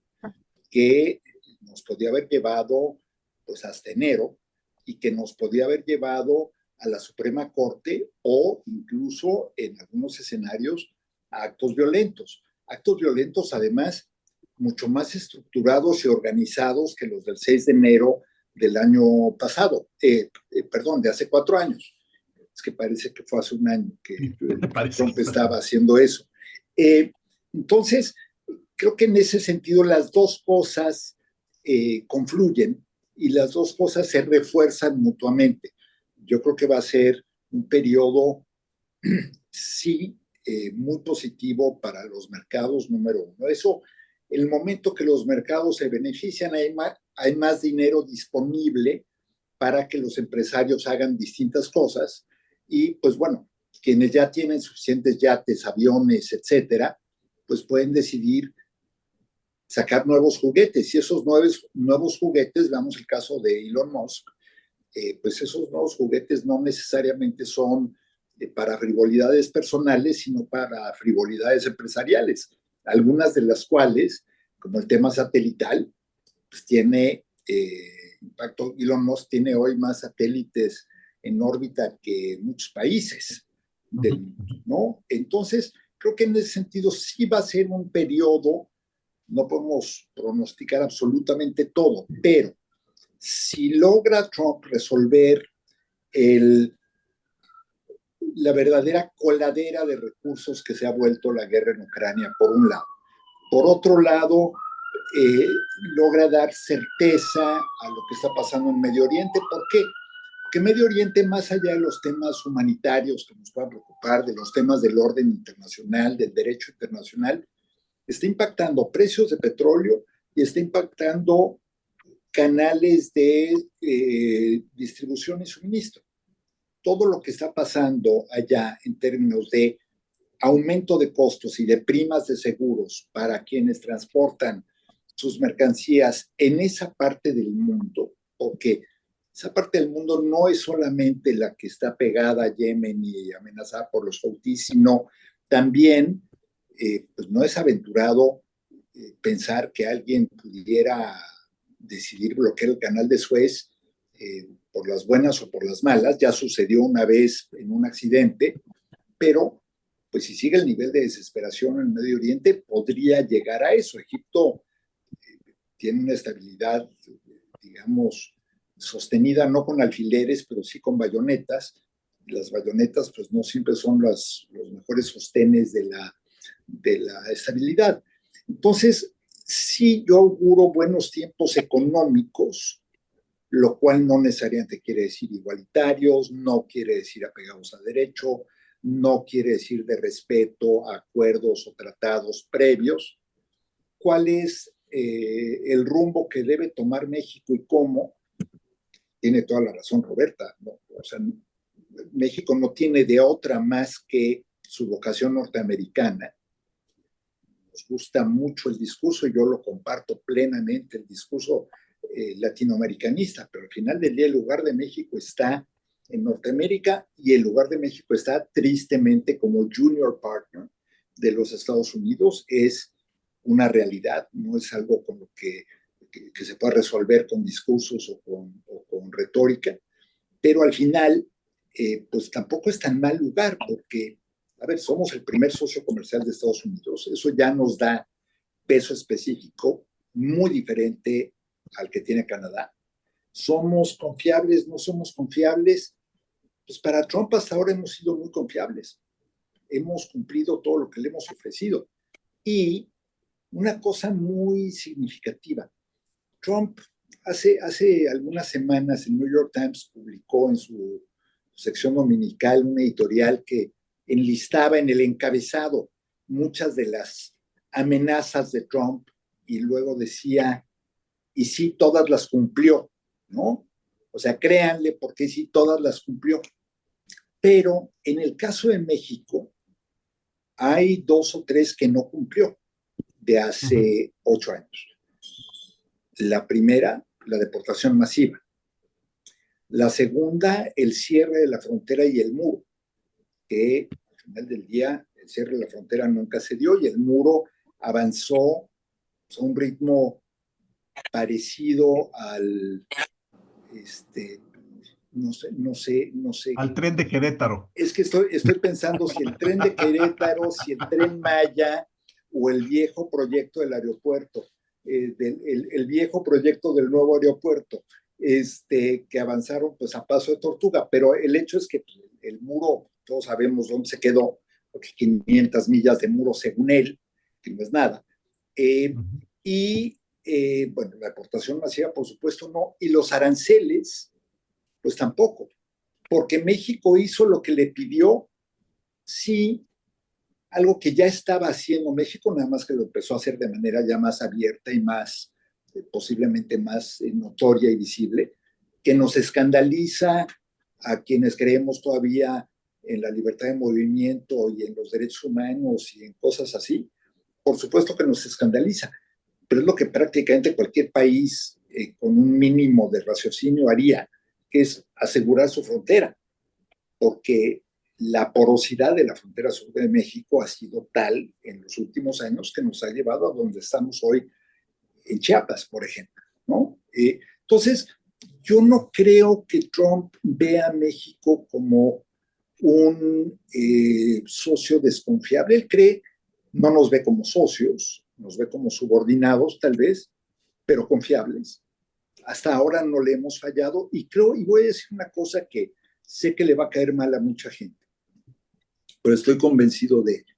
que nos podía haber llevado pues hasta enero y que nos podía haber llevado a la Suprema Corte o incluso en algunos escenarios a actos violentos. Actos violentos además mucho más estructurados y organizados que los del 6 de enero del año pasado, perdón, de hace 4 años. Es que parece que fue hace un año que Trump estaba haciendo eso. Entonces, creo que en ese sentido las dos cosas confluyen y las dos cosas se refuerzan mutuamente. Yo creo que va a ser un periodo, sí, muy positivo para los mercados, número uno. Eso, el momento que los mercados se benefician, hay más dinero disponible para que los empresarios hagan distintas cosas y, pues bueno, quienes ya tienen suficientes yates, aviones, etcétera, pues pueden decidir sacar nuevos juguetes y esos nuevos juguetes, veamos el caso de Elon Musk, pues esos nuevos juguetes no necesariamente son para frivolidades personales, sino para frivolidades empresariales, algunas de las cuales, como el tema satelital, pues tiene impacto. Elon Musk tiene hoy más satélites en órbita que muchos países del mundo, ¿no? Entonces, creo que en ese sentido sí va a ser un periodo, no podemos pronosticar absolutamente todo, pero si logra Trump resolver la verdadera coladera de recursos que se ha vuelto la guerra en Ucrania, por un lado. Por otro lado, logra dar certeza a lo que está pasando en Medio Oriente. ¿Por qué? Porque Medio Oriente, más allá de los temas humanitarios que nos puedan preocupar, de los temas del orden internacional, del derecho internacional, está impactando precios de petróleo y está impactando canales de distribución y suministro. Todo lo que está pasando allá en términos de aumento de costos y de primas de seguros para quienes transportan sus mercancías en esa parte del mundo, porque esa parte del mundo no es solamente la que está pegada a Yemen y amenazada por los houthis, sino también pues no es aventurado pensar que alguien pudiera decidir bloquear el canal de Suez por las buenas o por las malas. Ya sucedió una vez en un accidente, pero pues si sigue el nivel de desesperación en el Medio Oriente, podría llegar a eso. Egipto tiene una estabilidad, digamos, sostenida no con alfileres, pero sí con bayonetas, las bayonetas pues no siempre son los mejores sostenes de la estabilidad. Entonces, sí, yo auguro buenos tiempos económicos, lo cual no necesariamente quiere decir igualitarios, no quiere decir apegados a derecho, no quiere decir de respeto a acuerdos o tratados previos. ¿Cuál es el rumbo que debe tomar México y cómo? Tiene toda la razón Roberta, ¿no? O sea, México no tiene de otra más que su vocación norteamericana. Nos gusta mucho el discurso, yo lo comparto plenamente, el discurso latinoamericanista, pero al final del día el lugar de México está en Norteamérica y el lugar de México está tristemente como junior partner de los Estados Unidos. Es una realidad, no es algo con lo que se pueda resolver con discursos o con retórica, pero al final pues tampoco es tan mal lugar porque, a ver, somos el primer socio comercial de Estados Unidos, eso ya nos da peso específico muy diferente al que tiene Canadá. ¿Somos confiables? ¿No somos confiables? Pues para Trump hasta ahora hemos sido muy confiables. Hemos cumplido todo lo que le hemos ofrecido. Y una cosa muy significativa, Trump hace algunas semanas el New York Times publicó en su sección dominical una editorial que enlistaba en el encabezado muchas de las amenazas de Trump y luego decía, y sí, todas las cumplió, ¿no? O sea, créanle porque sí, todas las cumplió. Pero en el caso de México, hay 2 o 3 que no cumplió de hace 8 años. La primera, la deportación masiva. La segunda, el cierre de la frontera y el muro, que al final del día el cierre de la frontera nunca se dio y el muro avanzó a un ritmo parecido al, no sé. Al tren de Querétaro. Es que estoy pensando si el tren de Querétaro, si el tren Maya o el viejo proyecto del aeropuerto, el viejo proyecto del nuevo aeropuerto, que avanzaron pues a paso de tortuga, pero el hecho es que el muro, todos sabemos dónde se quedó, porque 500 millas de muro según él, que no es nada. Y bueno, la deportación masiva, por supuesto, no, y los aranceles, pues tampoco, porque México hizo lo que le pidió, sí, algo que ya estaba haciendo México, nada más que lo empezó a hacer de manera ya más abierta y más, posiblemente más notoria y visible, que nos escandaliza a quienes creemos todavía en la libertad de movimiento y en los derechos humanos y en cosas así. Por supuesto que nos escandaliza, pero es lo que prácticamente cualquier país con un mínimo de raciocinio haría, que es asegurar su frontera, porque la porosidad de la frontera sur de México ha sido tal en los últimos años que nos ha llevado a donde estamos hoy en Chiapas, por ejemplo, ¿no? Entonces, yo no creo que Trump vea a México como un socio desconfiable. Él cree, no nos ve como socios, nos ve como subordinados tal vez, pero confiables. Hasta ahora no le hemos fallado y creo, y voy a decir una cosa que sé que le va a caer mal a mucha gente, pero estoy convencido de ello.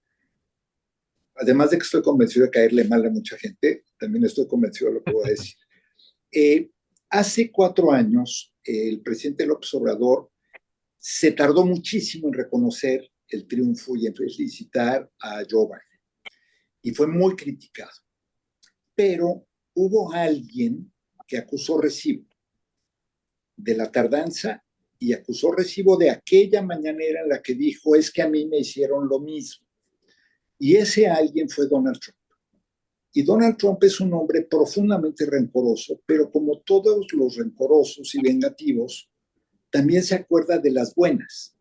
Además de que estoy convencido de caerle mal a mucha gente, también estoy convencido de lo que voy a decir. Hace 4 años, el presidente López Obrador se tardó muchísimo en reconocer el triunfo y en felicitar a Joe Biden. Y fue muy criticado. Pero hubo alguien que acusó recibo de la tardanza y acusó recibo de aquella mañanera en la que dijo, es que a mí me hicieron lo mismo. Y ese alguien fue Donald Trump. Y Donald Trump es un hombre profundamente rencoroso, pero como todos los rencorosos y vengativos, también se acuerda de las buenas.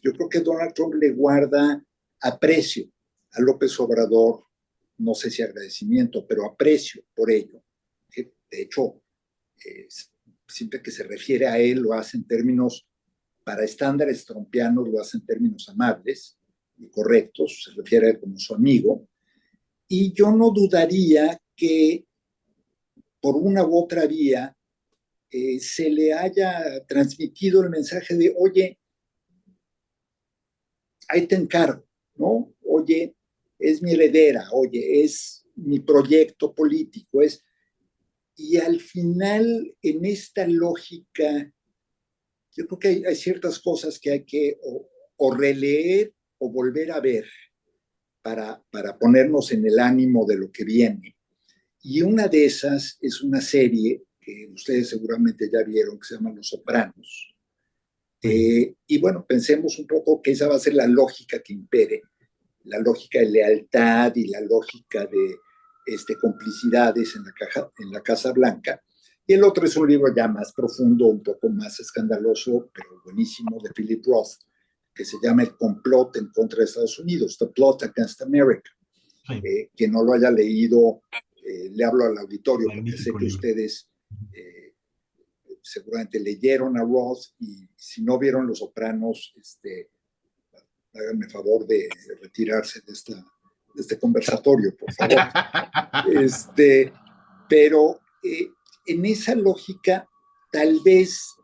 Yo creo que Donald Trump le guarda aprecio a López Obrador, no sé si agradecimiento, pero aprecio por ello. De hecho, siempre que se refiere a él lo hace en términos, para estándares trumpianos lo hace en términos amables y correctos, se refiere a él como su amigo, y yo no dudaría que por una u otra vía se le haya transmitido el mensaje de, oye, ahí te encargo, ¿no? Oye, es mi heredera, oye, es mi proyecto político, y al final, en esta lógica, yo creo que hay ciertas cosas que hay que o releer o volver a ver para ponernos en el ánimo de lo que viene. Y una de esas es una serie que ustedes seguramente ya vieron, que se llama Los Sopranos. Y bueno, pensemos un poco que esa va a ser la lógica que impere, la lógica de lealtad y la lógica de complicidades en la Casa Blanca. Y el otro es un libro ya más profundo, un poco más escandaloso, pero buenísimo, de Philip Roth, que se llama El complot en contra de Estados Unidos, The Plot Against America. Sí. Quien no lo haya leído, le hablo al auditorio, porque sé Magnífico que libro. ustedes seguramente leyeron a Roth, y si no vieron Los Sopranos, háganme favor de retirarse de este conversatorio, por favor. Pero en esa lógica, tal vez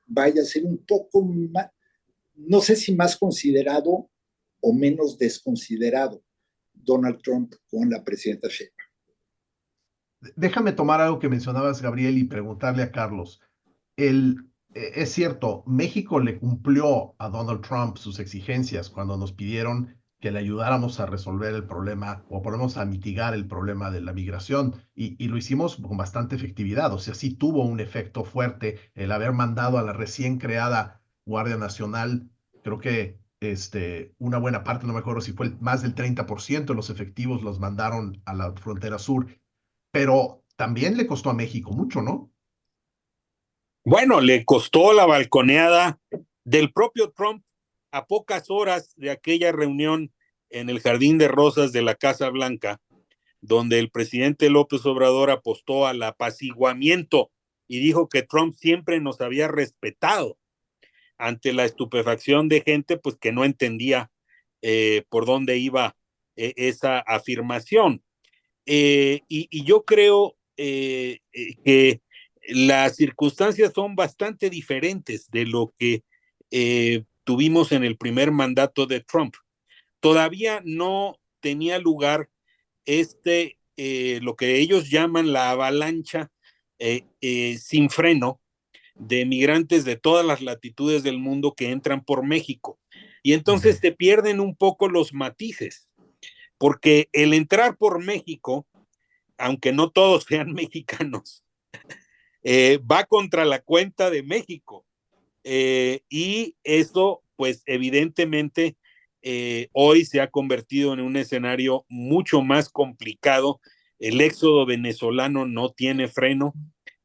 vaya a ser un poco más, no sé si más considerado o menos desconsiderado Donald Trump con la presidenta Sheinbaum. Déjame tomar algo que mencionabas, Gabriel, y preguntarle a Carlos. Es cierto, México le cumplió a Donald Trump sus exigencias cuando nos pidieron que le ayudáramos a resolver el problema o por lo menos a mitigar el problema de la migración y lo hicimos con bastante efectividad. O sea, sí tuvo un efecto fuerte el haber mandado a la recién creada Guardia Nacional. Creo que una buena parte, no me acuerdo si fue más del 30% de los efectivos los mandaron a la frontera sur, pero también le costó a México mucho, ¿no? Bueno, le costó la balconeada del propio Trump a pocas horas de aquella reunión en el Jardín de Rosas de la Casa Blanca, donde el presidente López Obrador apostó al apaciguamiento y dijo que Trump siempre nos había respetado, ante la estupefacción de gente pues que no entendía por dónde iba esa afirmación. Y yo creo que las circunstancias son bastante diferentes de lo que tuvimos en el primer mandato de Trump. Todavía no tenía lugar lo que ellos llaman la avalancha sin freno de migrantes de todas las latitudes del mundo que entran por México. Y entonces te pierden un poco los matices, porque el entrar por México, aunque no todos sean mexicanos, va contra la cuenta de México. Y eso, pues evidentemente, hoy se ha convertido en un escenario mucho más complicado. El éxodo venezolano no tiene freno.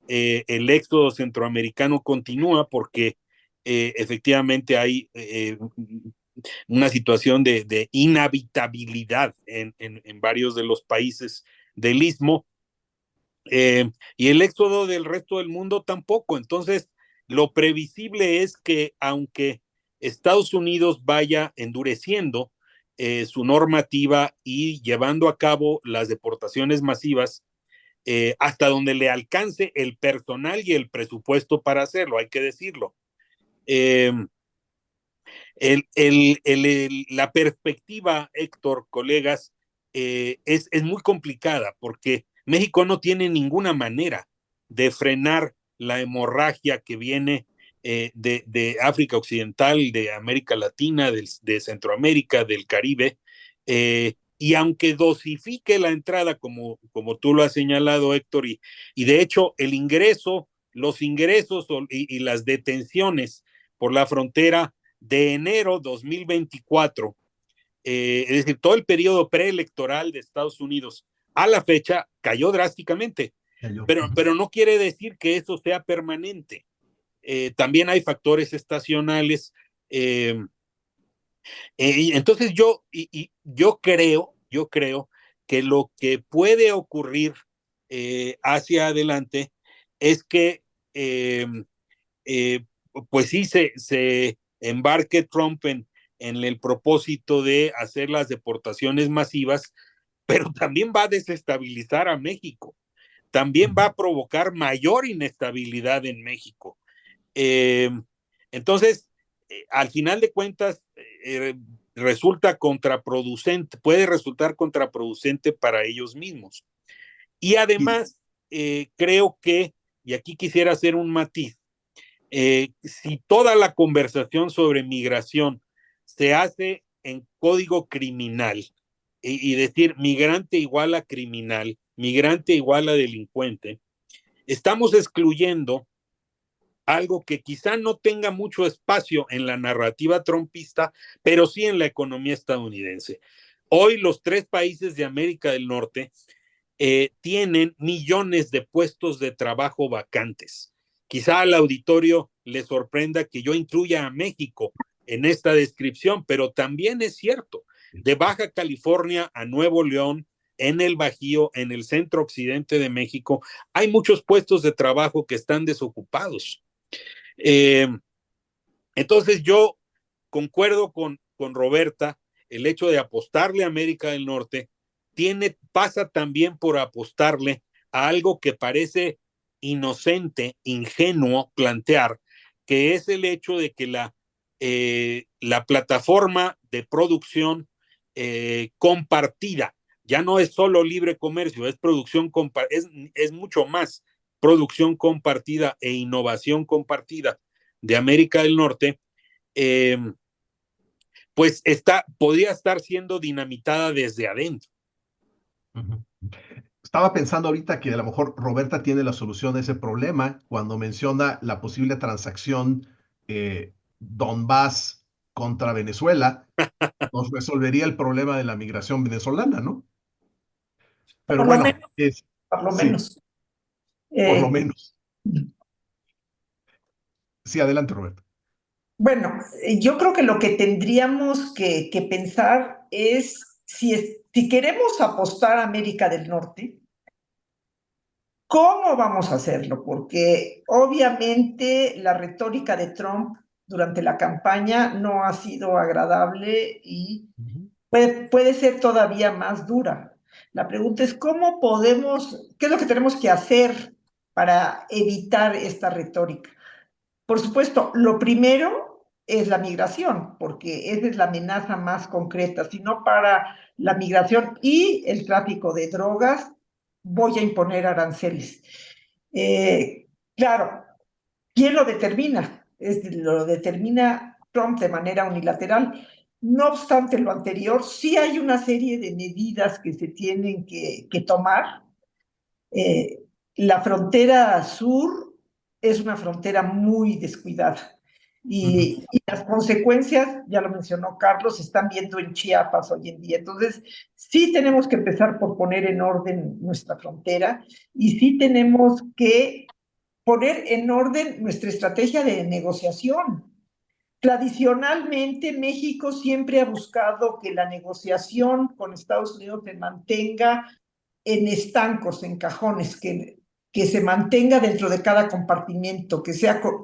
El éxodo centroamericano continúa porque efectivamente hay una situación de inhabitabilidad en varios de los países del Istmo, y el éxodo del resto del mundo tampoco. Entonces, lo previsible es que aunque Estados Unidos vaya endureciendo su normativa y llevando a cabo las deportaciones masivas, hasta donde le alcance el personal y el presupuesto para hacerlo, hay que decirlo. La perspectiva, Héctor, colegas, es muy complicada porque México no tiene ninguna manera de frenar la hemorragia que viene de África Occidental, de América Latina, de Centroamérica, del Caribe, y aunque dosifique la entrada, como tú lo has señalado, Héctor, y de hecho los ingresos y las detenciones por la frontera de enero 2024, es decir, todo el periodo preelectoral de Estados Unidos a la fecha cayó drásticamente, pero no quiere decir que eso sea permanente. También hay factores estacionales. Entonces yo creo que lo que puede ocurrir hacia adelante es que pues sí se embarque Trump en el propósito de hacer las deportaciones masivas, pero también va a desestabilizar a México, también va a provocar mayor inestabilidad en México. Entonces, al final de cuentas, resulta contraproducente, puede resultar contraproducente para ellos mismos. Y además, creo que, y aquí quisiera hacer un matiz, si toda la conversación sobre migración se hace en código criminal y decir migrante igual a criminal, migrante igual a delincuente, estamos excluyendo algo que quizá no tenga mucho espacio en la narrativa trumpista, pero sí en la economía estadounidense. Hoy los 3 países de América del Norte tienen millones de puestos de trabajo vacantes. Quizá al auditorio le sorprenda que yo incluya a México en esta descripción, pero también es cierto, de Baja California a Nuevo León, en el Bajío, en el centro occidente de México, hay muchos puestos de trabajo que están desocupados. Entonces yo concuerdo con Roberta, el hecho de apostarle a América del Norte pasa también por apostarle a algo que parece inocente, ingenuo plantear, que es el hecho de que la plataforma de producción compartida ya no es solo libre comercio, es producción es mucho más producción compartida e innovación compartida de América del Norte, pues podría estar siendo dinamitada desde adentro. Uh-huh. Estaba pensando ahorita que a lo mejor Roberta tiene la solución a ese problema cuando menciona la posible transacción Donbass contra Venezuela, nos resolvería el problema de la migración venezolana, ¿no? Pero por lo bueno, menos, por lo sí, menos. por lo menos. Sí, adelante, Roberta. Bueno, yo creo que lo que tendríamos que pensar es si queremos apostar a América del Norte, ¿cómo vamos a hacerlo? Porque obviamente la retórica de Trump durante la campaña no ha sido agradable y puede ser todavía más dura. La pregunta es, qué es lo que tenemos que hacer para evitar esta retórica? Por supuesto, lo primero es la migración, porque esa es la amenaza más concreta. Si no para la migración y el tráfico de drogas, voy a imponer aranceles. Claro, ¿quién lo determina? Lo determina Trump de manera unilateral. No obstante lo anterior, sí hay una serie de medidas que se tienen que tomar. La frontera sur es una frontera muy descuidada y las consecuencias, ya lo mencionó Carlos, se están viendo en Chiapas hoy en día. Entonces, sí tenemos que empezar por poner en orden nuestra frontera y sí tenemos que poner en orden nuestra estrategia de negociación. Tradicionalmente, México siempre ha buscado que la negociación con Estados Unidos se mantenga en estancos, en cajones, que se mantenga dentro de cada compartimento, que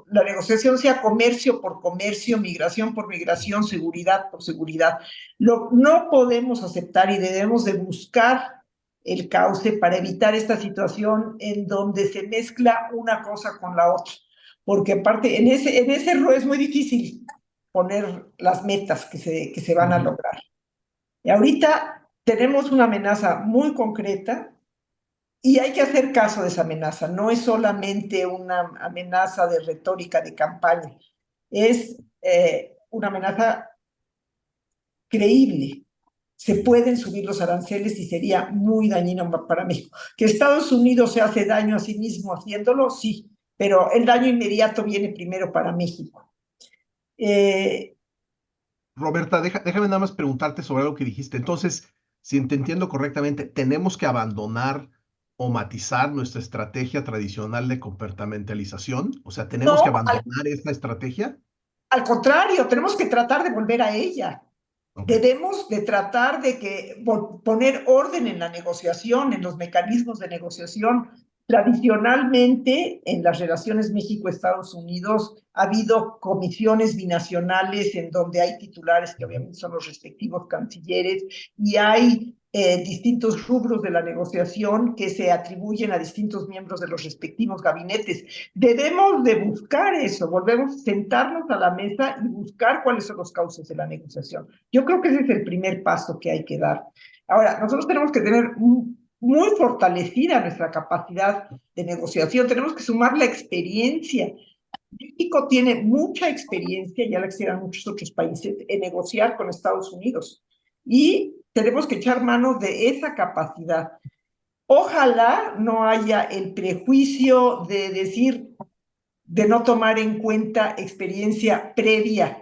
la negociación sea comercio por comercio, migración por migración, seguridad por seguridad. No podemos aceptar y debemos de buscar el cauce para evitar esta situación en donde se mezcla una cosa con la otra, porque aparte en ese rol es muy difícil poner las metas que se van a lograr. Y ahorita tenemos una amenaza muy concreta y hay que hacer caso de esa amenaza. No es solamente una amenaza de retórica de campaña, es una amenaza creíble. Se pueden subir los aranceles y sería muy dañino para México. ¿Que Estados Unidos se hace daño a sí mismo haciéndolo? Sí, pero el daño inmediato viene primero para México. Roberta, déjame nada más preguntarte sobre algo que dijiste. Entonces, si te entiendo correctamente, ¿tenemos que abandonar o matizar nuestra estrategia tradicional de compartimentalización? O sea, ¿tenemos que abandonar esta estrategia? Al contrario, tenemos que tratar de volver a ella. Okay. Debemos de tratar de poner orden en la negociación, en los mecanismos de negociación. Tradicionalmente, en las relaciones México-Estados Unidos, ha habido comisiones binacionales en donde hay titulares que obviamente son los respectivos cancilleres y hay distintos rubros de la negociación que se atribuyen a distintos miembros de los respectivos gabinetes. Debemos de buscar eso, volvemos a sentarnos a la mesa y buscar cuáles son los cauces de la negociación. Yo creo que ese es el primer paso que hay que dar. Ahora, nosotros tenemos que tener muy fortalecida nuestra capacidad de negociación, tenemos que sumar la experiencia. México tiene mucha experiencia, ya la quisieran muchos otros países, en negociar con Estados Unidos. Y tenemos que echar mano de esa capacidad. Ojalá no haya el prejuicio de decir, de no tomar en cuenta experiencia previa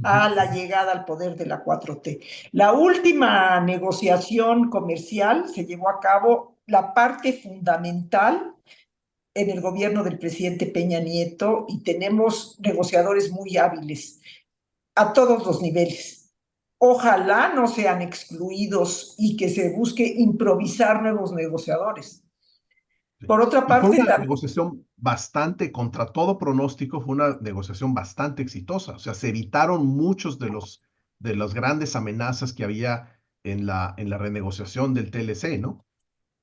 a la llegada al poder de la 4T. La última negociación comercial se llevó a cabo, la parte fundamental en el gobierno del presidente Peña Nieto, y tenemos negociadores muy hábiles a todos los niveles. Ojalá no sean excluidos y que se busque improvisar nuevos negociadores. Por otra parte, fue una negociación bastante, contra todo pronóstico, fue una negociación bastante exitosa. O sea, se evitaron muchos de las grandes amenazas que había en la renegociación del TLC, ¿no?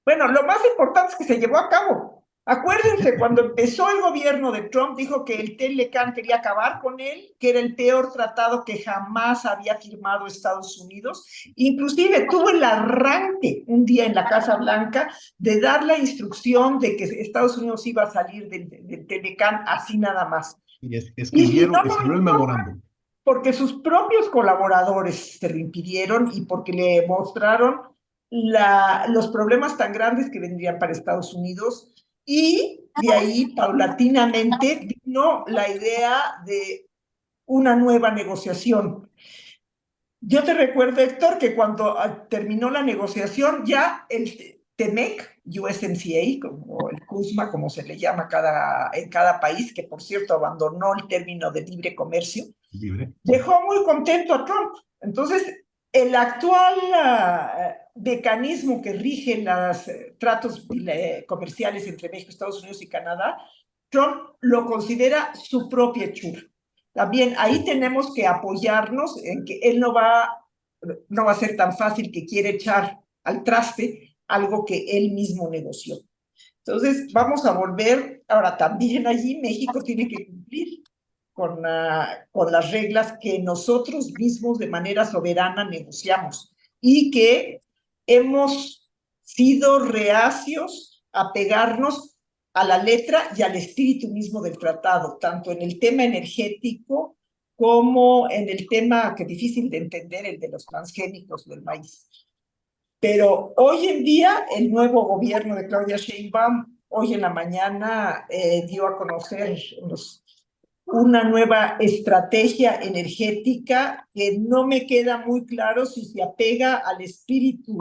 Bueno, lo más importante es que se llevó a cabo. Acuérdense, cuando empezó el gobierno de Trump, dijo que el TLCAN quería acabar con él, que era el peor tratado que jamás había firmado Estados Unidos. Inclusive tuvo el arranque un día en la Casa Blanca de dar la instrucción de que Estados Unidos iba a salir del TLCAN así nada más. Y escribió el memorándum. Porque sus propios colaboradores se lo impidieron y porque le mostraron los problemas tan grandes que vendrían para Estados Unidos, y de ahí paulatinamente vino la idea de una nueva negociación. Yo te recuerdo, Héctor, que cuando terminó la negociación, ya el TEMEC, USMCA, como el CUSMA, como se le llama en cada país, que por cierto abandonó el término de libre comercio, dejó muy contento a Trump. Entonces, el actual mecanismo que rige los tratos comerciales entre México, Estados Unidos y Canadá, Trump lo considera su propia hechura. También ahí tenemos que apoyarnos en que él no va a ser tan fácil que quiere echar al traste algo que él mismo negoció. Entonces, vamos a volver. Ahora, también allí México tiene que cumplir con las reglas que nosotros mismos de manera soberana negociamos y que hemos sido reacios a pegarnos a la letra y al espíritu mismo del tratado, tanto en el tema energético como en el tema que es difícil de entender, el de los transgénicos del maíz. Pero hoy en día el nuevo gobierno de Claudia Sheinbaum, hoy en la mañana, dio a conocer una nueva estrategia energética que no me queda muy claro si se apega al espíritu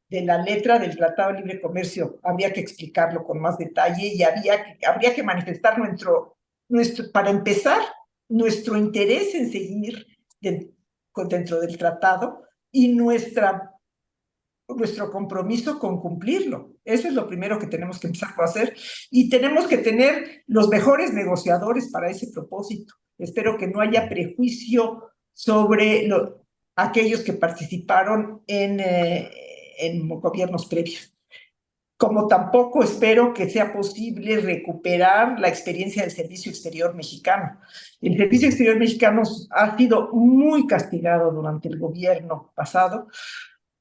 de la letra del Tratado de Libre Comercio. Habría que explicarlo con más detalle y habría que manifestar para empezar, nuestro interés en seguir dentro del tratado y nuestro compromiso con cumplirlo. Eso es lo primero que tenemos que empezar a hacer, y tenemos que tener los mejores negociadores para ese propósito. Espero que no haya prejuicio sobre aquellos que participaron en gobiernos previos. Como tampoco espero que sea posible recuperar la experiencia del Servicio Exterior Mexicano. El Servicio Exterior Mexicano ha sido muy castigado durante el gobierno pasado.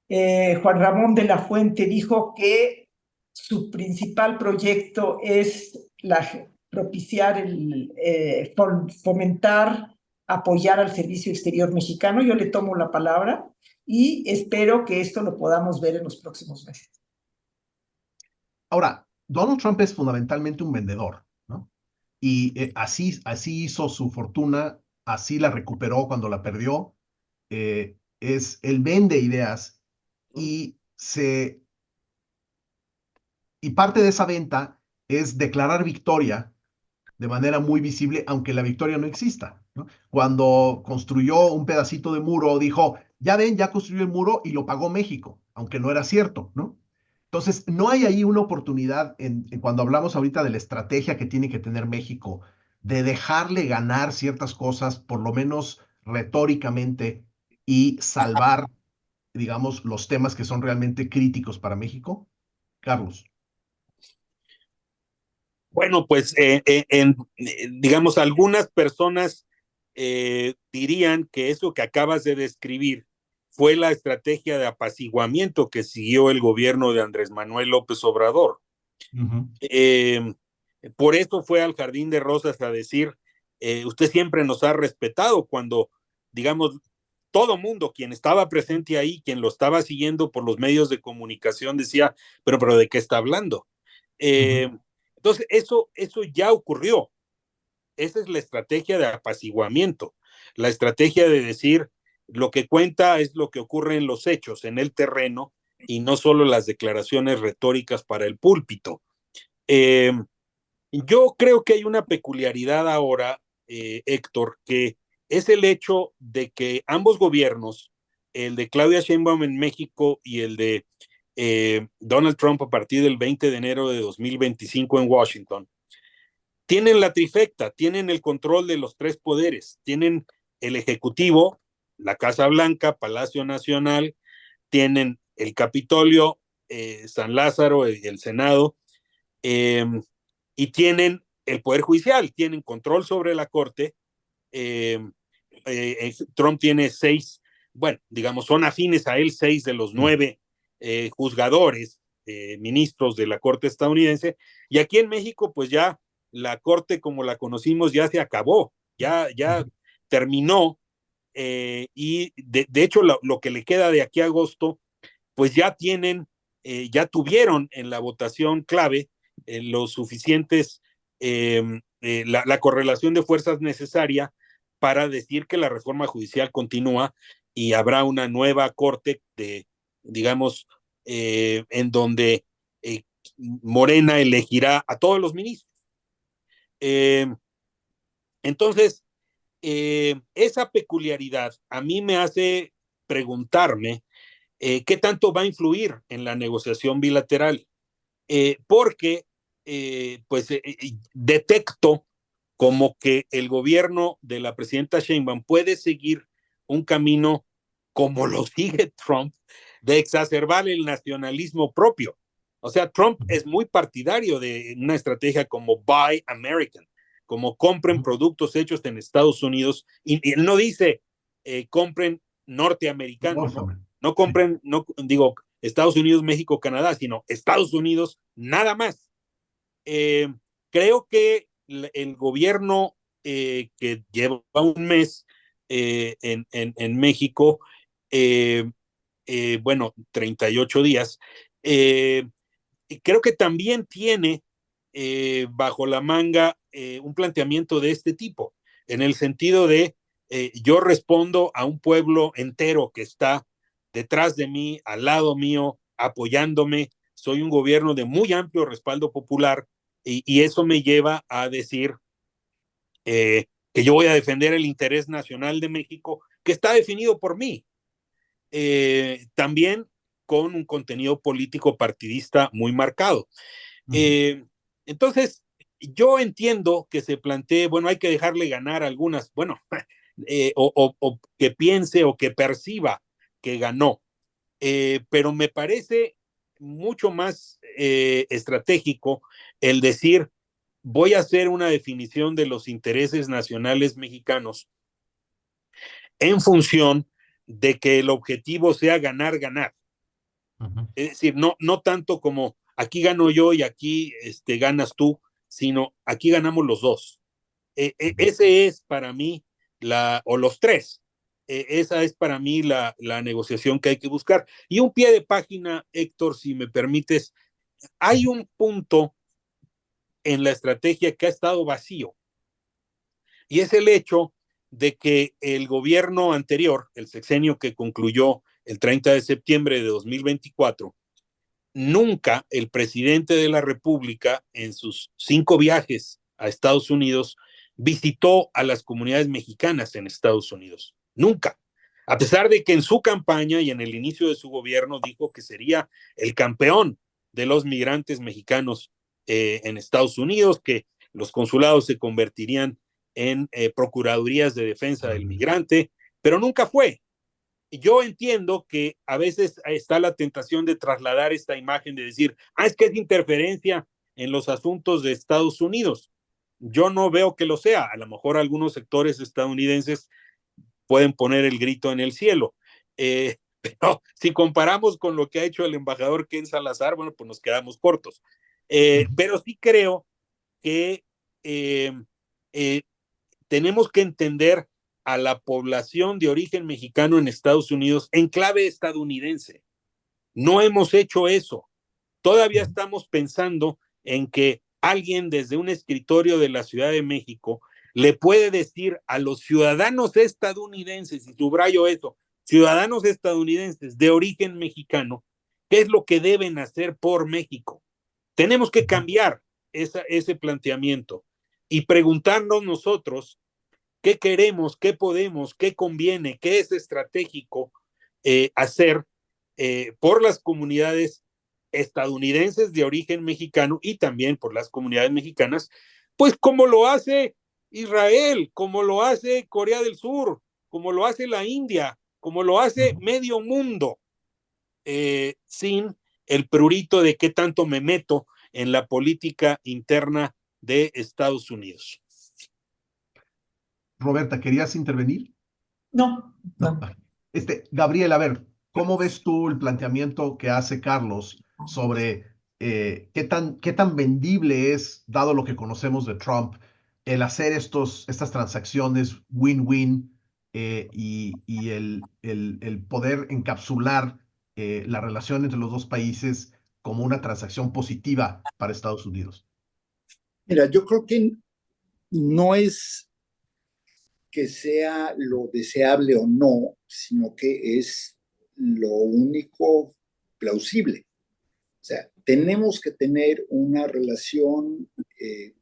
Juan Ramón de la Fuente dijo que su principal proyecto es propiciar, fomentar, apoyar al Servicio Exterior Mexicano. Yo le tomo la palabra y espero que esto lo podamos ver en los próximos meses. Ahora, Donald Trump es fundamentalmente un vendedor, ¿no? Y así hizo su fortuna, así la recuperó cuando la perdió. Él vende ideas y parte de esa venta es declarar victoria de manera muy visible, aunque la victoria no exista, ¿no? Cuando construyó un pedacito de muro, dijo, ya ven, ya construyó el muro y lo pagó México, aunque no era cierto, ¿no? Entonces, no hay ahí una oportunidad cuando hablamos ahorita de la estrategia que tiene que tener México, de dejarle ganar ciertas cosas, por lo menos retóricamente, y salvar digamos, los temas que son realmente críticos para México? Carlos. Bueno, pues digamos, algunas personas dirían que eso que acabas de describir fue la estrategia de apaciguamiento que siguió el gobierno de Andrés Manuel López Obrador. Uh-huh. Por eso fue al Jardín de Rosas a decir, usted siempre nos ha respetado, cuando, digamos, todo mundo, quien estaba presente ahí, quien lo estaba siguiendo por los medios de comunicación, decía, pero ¿de qué está hablando? Uh-huh. Entonces, eso ya ocurrió. Esa es la estrategia de apaciguamiento, la estrategia de decir, lo que cuenta es lo que ocurre en los hechos, en el terreno, y no solo las declaraciones retóricas para el púlpito. Yo creo que hay una peculiaridad ahora, Héctor, que es el hecho de que ambos gobiernos, el de Claudia Sheinbaum en México y el de Donald Trump a partir del 20 de enero de 2025 en Washington, tienen la trifecta, tienen el control de los tres poderes, tienen el Ejecutivo, la Casa Blanca, Palacio Nacional, tienen el Capitolio, San Lázaro y el Senado, y tienen el Poder Judicial, tienen control sobre la Corte. Trump tiene 6, bueno, digamos, son afines a él 6 de los 9 juzgadores, ministros de la Corte estadounidense, y aquí en México, pues ya la Corte como la conocimos ya se acabó, ya terminó, y de hecho lo que le queda de aquí a agosto, pues ya ya tuvieron en la votación clave los suficientes, la correlación de fuerzas necesaria para decir que la reforma judicial continúa y habrá una nueva corte digamos, en donde Morena elegirá a todos los ministros. Entonces, esa peculiaridad a mí me hace preguntarme qué tanto va a influir en la negociación bilateral, porque pues detecto como que el gobierno de la presidenta Sheinbaum puede seguir un camino como lo sigue Trump, de exacerbar el nacionalismo propio. O sea, Trump es muy partidario de una estrategia como Buy American, como compren productos hechos en Estados Unidos, y él no dice compren norteamericanos, ¿no? No compren, no digo Estados Unidos, México, Canadá, sino Estados Unidos, nada más. Creo que el gobierno que lleva un mes en México, bueno, 38 días, creo que también tiene bajo la manga un planteamiento de este tipo, en el sentido de yo respondo a un pueblo entero que está detrás de mí, al lado mío, apoyándome. Soy un gobierno de muy amplio respaldo popular, y eso me lleva a decir que yo voy a defender el interés nacional de México, que está definido por mí. También con un contenido político partidista muy marcado. Entonces, yo entiendo que se plantee, bueno, hay que dejarle ganar algunas, bueno, o que piense o que perciba que ganó, pero me parece mucho más estratégico el decir, voy a hacer una definición de los intereses nacionales mexicanos en función de que el objetivo sea ganar, ganar. Es decir, no tanto como aquí gano yo y aquí ganas tú, sino aquí ganamos los dos. Ese es para mí o los tres, esa es para mí la negociación que hay que buscar. Y un pie de página, Héctor, si me permites, hay un punto en la estrategia que ha estado vacío, y es el hecho de que el gobierno anterior, el sexenio que concluyó el 30 de septiembre de 2024, nunca el presidente de la República, en sus 5 viajes a Estados Unidos, visitó a las comunidades mexicanas en Estados Unidos. Nunca. A pesar de que en su campaña y en el inicio de su gobierno dijo que sería el campeón de los migrantes mexicanos en Estados Unidos, que los consulados se convertirían en procuradurías de defensa del migrante, pero nunca fue. yo entiendo que a veces está la tentación de trasladar esta imagen de decir, es que es interferencia en los asuntos de Estados Unidos. Yo no veo que lo sea. A lo mejor algunos sectores estadounidenses pueden poner el grito en el cielo. Pero si comparamos con lo que ha hecho el embajador Ken Salazar, bueno, pues nos quedamos cortos. Pero sí creo que tenemos que entender a la población de origen mexicano en Estados Unidos en clave estadounidense. No hemos hecho eso. Todavía estamos pensando en que alguien desde un escritorio de la Ciudad de México le puede decir a los ciudadanos estadounidenses, y subrayo eso, ciudadanos estadounidenses de origen mexicano, qué es lo que deben hacer por México. Tenemos que cambiar ese planteamiento y preguntarnos nosotros qué queremos, qué podemos, qué conviene, qué es estratégico hacer por las comunidades estadounidenses de origen mexicano y también por las comunidades mexicanas, pues como lo hace Israel, como lo hace Corea del Sur, como lo hace la India, como lo hace medio mundo, sin el prurito de qué tanto me meto en la política interna de Estados Unidos. Roberta, ¿querías intervenir? No, no. Gabriel, a ver, ¿cómo ves tú el planteamiento que hace Carlos sobre qué tan vendible es, dado lo que conocemos de Trump, el hacer estas transacciones win-win y el poder encapsular la relación entre los dos países como una transacción positiva para Estados Unidos? Mira, yo creo que no es que sea lo deseable o no, sino que es lo único plausible. O sea, tenemos que tener una relación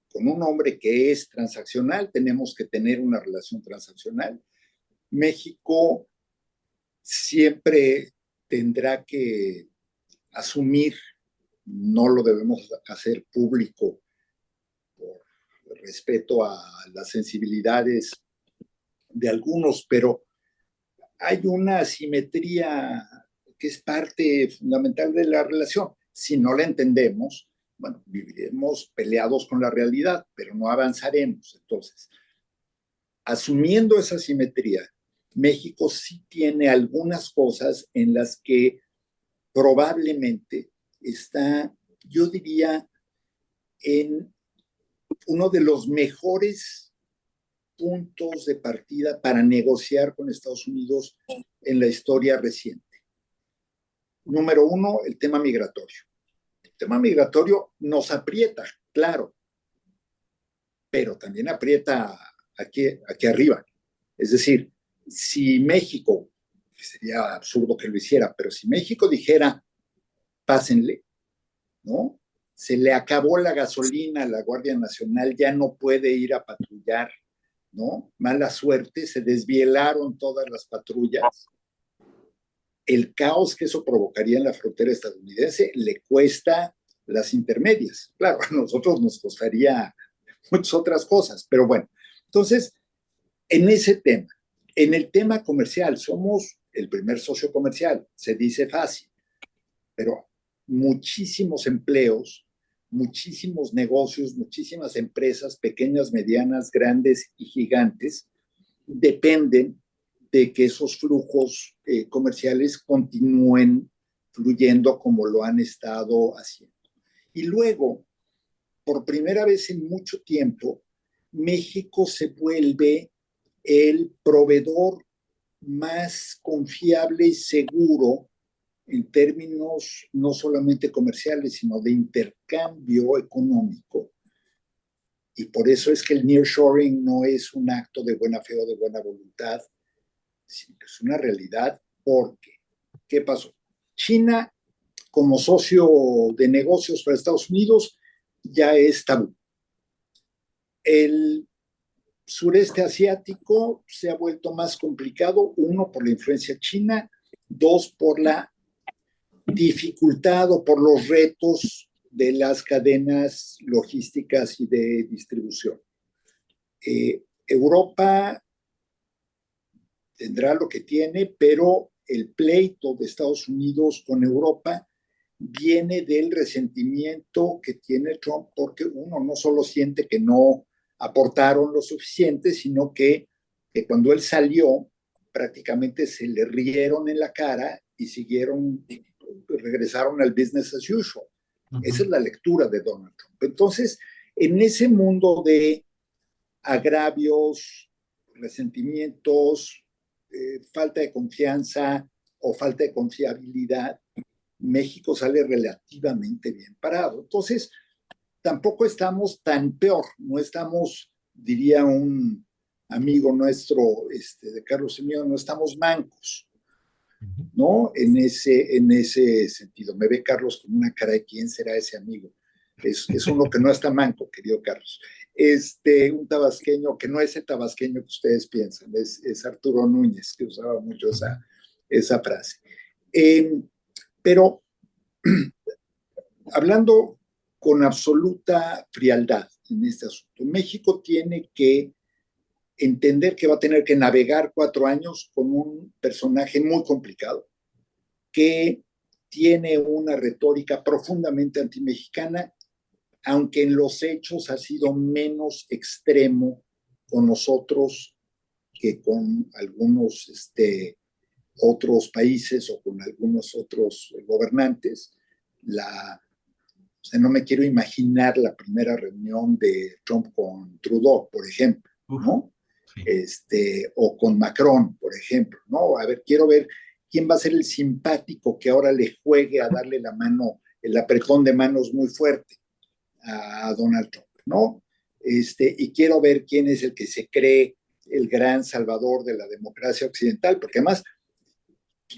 con un hombre que es transaccional, tenemos que tener una relación transaccional. México siempre tendrá que asumir, no lo debemos hacer público por respeto a las sensibilidades de algunos, pero hay una asimetría que es parte fundamental de la relación. Si no la entendemos, bueno, viviremos peleados con la realidad, pero no avanzaremos. Entonces, asumiendo esa asimetría, México sí tiene algunas cosas en las que probablemente está, yo diría, en uno de los mejores puntos de partida para negociar con Estados Unidos en la historia reciente. Número uno, el tema migratorio. El tema migratorio nos aprieta, claro, pero también aprieta aquí arriba. Es decir, si México, sería absurdo que lo hiciera, pero si México dijera, pásenle, ¿no? Se le acabó la gasolina a la Guardia Nacional, ya no puede ir a patrullar, ¿no? Mala suerte, se desvielaron todas las patrullas. El caos que eso provocaría en la frontera estadounidense le cuesta las intermedias. Claro, a nosotros nos costaría muchas otras cosas, pero bueno. Entonces, en ese tema, en el tema comercial, somos el primer socio comercial, se dice fácil, pero muchísimos empleos, muchísimos negocios, muchísimas empresas, pequeñas, medianas, grandes y gigantes, dependen de que esos flujos comerciales continúen fluyendo como lo han estado haciendo. Y luego, por primera vez en mucho tiempo, México se vuelve el proveedor más confiable y seguro en términos no solamente comerciales, sino de intercambio económico. Y por eso es que el nearshoring no es un acto de buena fe o de buena voluntad, sino que es una realidad. Porque, ¿qué pasó? China, como socio de negocios para Estados Unidos, ya es tabú. El sureste asiático se ha vuelto más complicado, uno, por la influencia china, dos, por la dificultad o por los retos de las cadenas logísticas y de distribución. Europa tendrá lo que tiene, pero el pleito de Estados Unidos con Europa viene del resentimiento que tiene Trump, porque uno no solo siente que no aportaron lo suficiente, sino que cuando él salió, prácticamente se le rieron en la cara y regresaron al business as usual. Esa es la lectura de Donald Trump. Entonces, en ese mundo de agravios, resentimientos, falta de confianza o falta de confiabilidad, México sale relativamente bien parado. Entonces, tampoco estamos tan peor, no estamos, diría un amigo nuestro, de Carlos Emilio, no estamos mancos, ¿no? En ese sentido. Me ve Carlos con una cara de quién será ese amigo. Es uno que no está manco, querido Carlos. Un tabasqueño que no es el tabasqueño que ustedes piensan, es Arturo Núñez, que usaba mucho esa frase. Pero hablando con absoluta frialdad en este asunto, México tiene que entender que va a tener que navegar 4 años con un personaje muy complicado, que tiene una retórica profundamente antimexicana, aunque en los hechos ha sido menos extremo con nosotros que con algunos otros países o con algunos otros gobernantes. No me quiero imaginar la primera reunión de Trump con Trudeau, por ejemplo, ¿no? Sí. O con Macron, por ejemplo, ¿no? A ver, quiero ver quién va a ser el simpático que ahora le juegue a darle la mano, el apretón de manos muy fuerte a Donald Trump, ¿no? Y quiero ver quién es el que se cree el gran salvador de la democracia occidental, porque además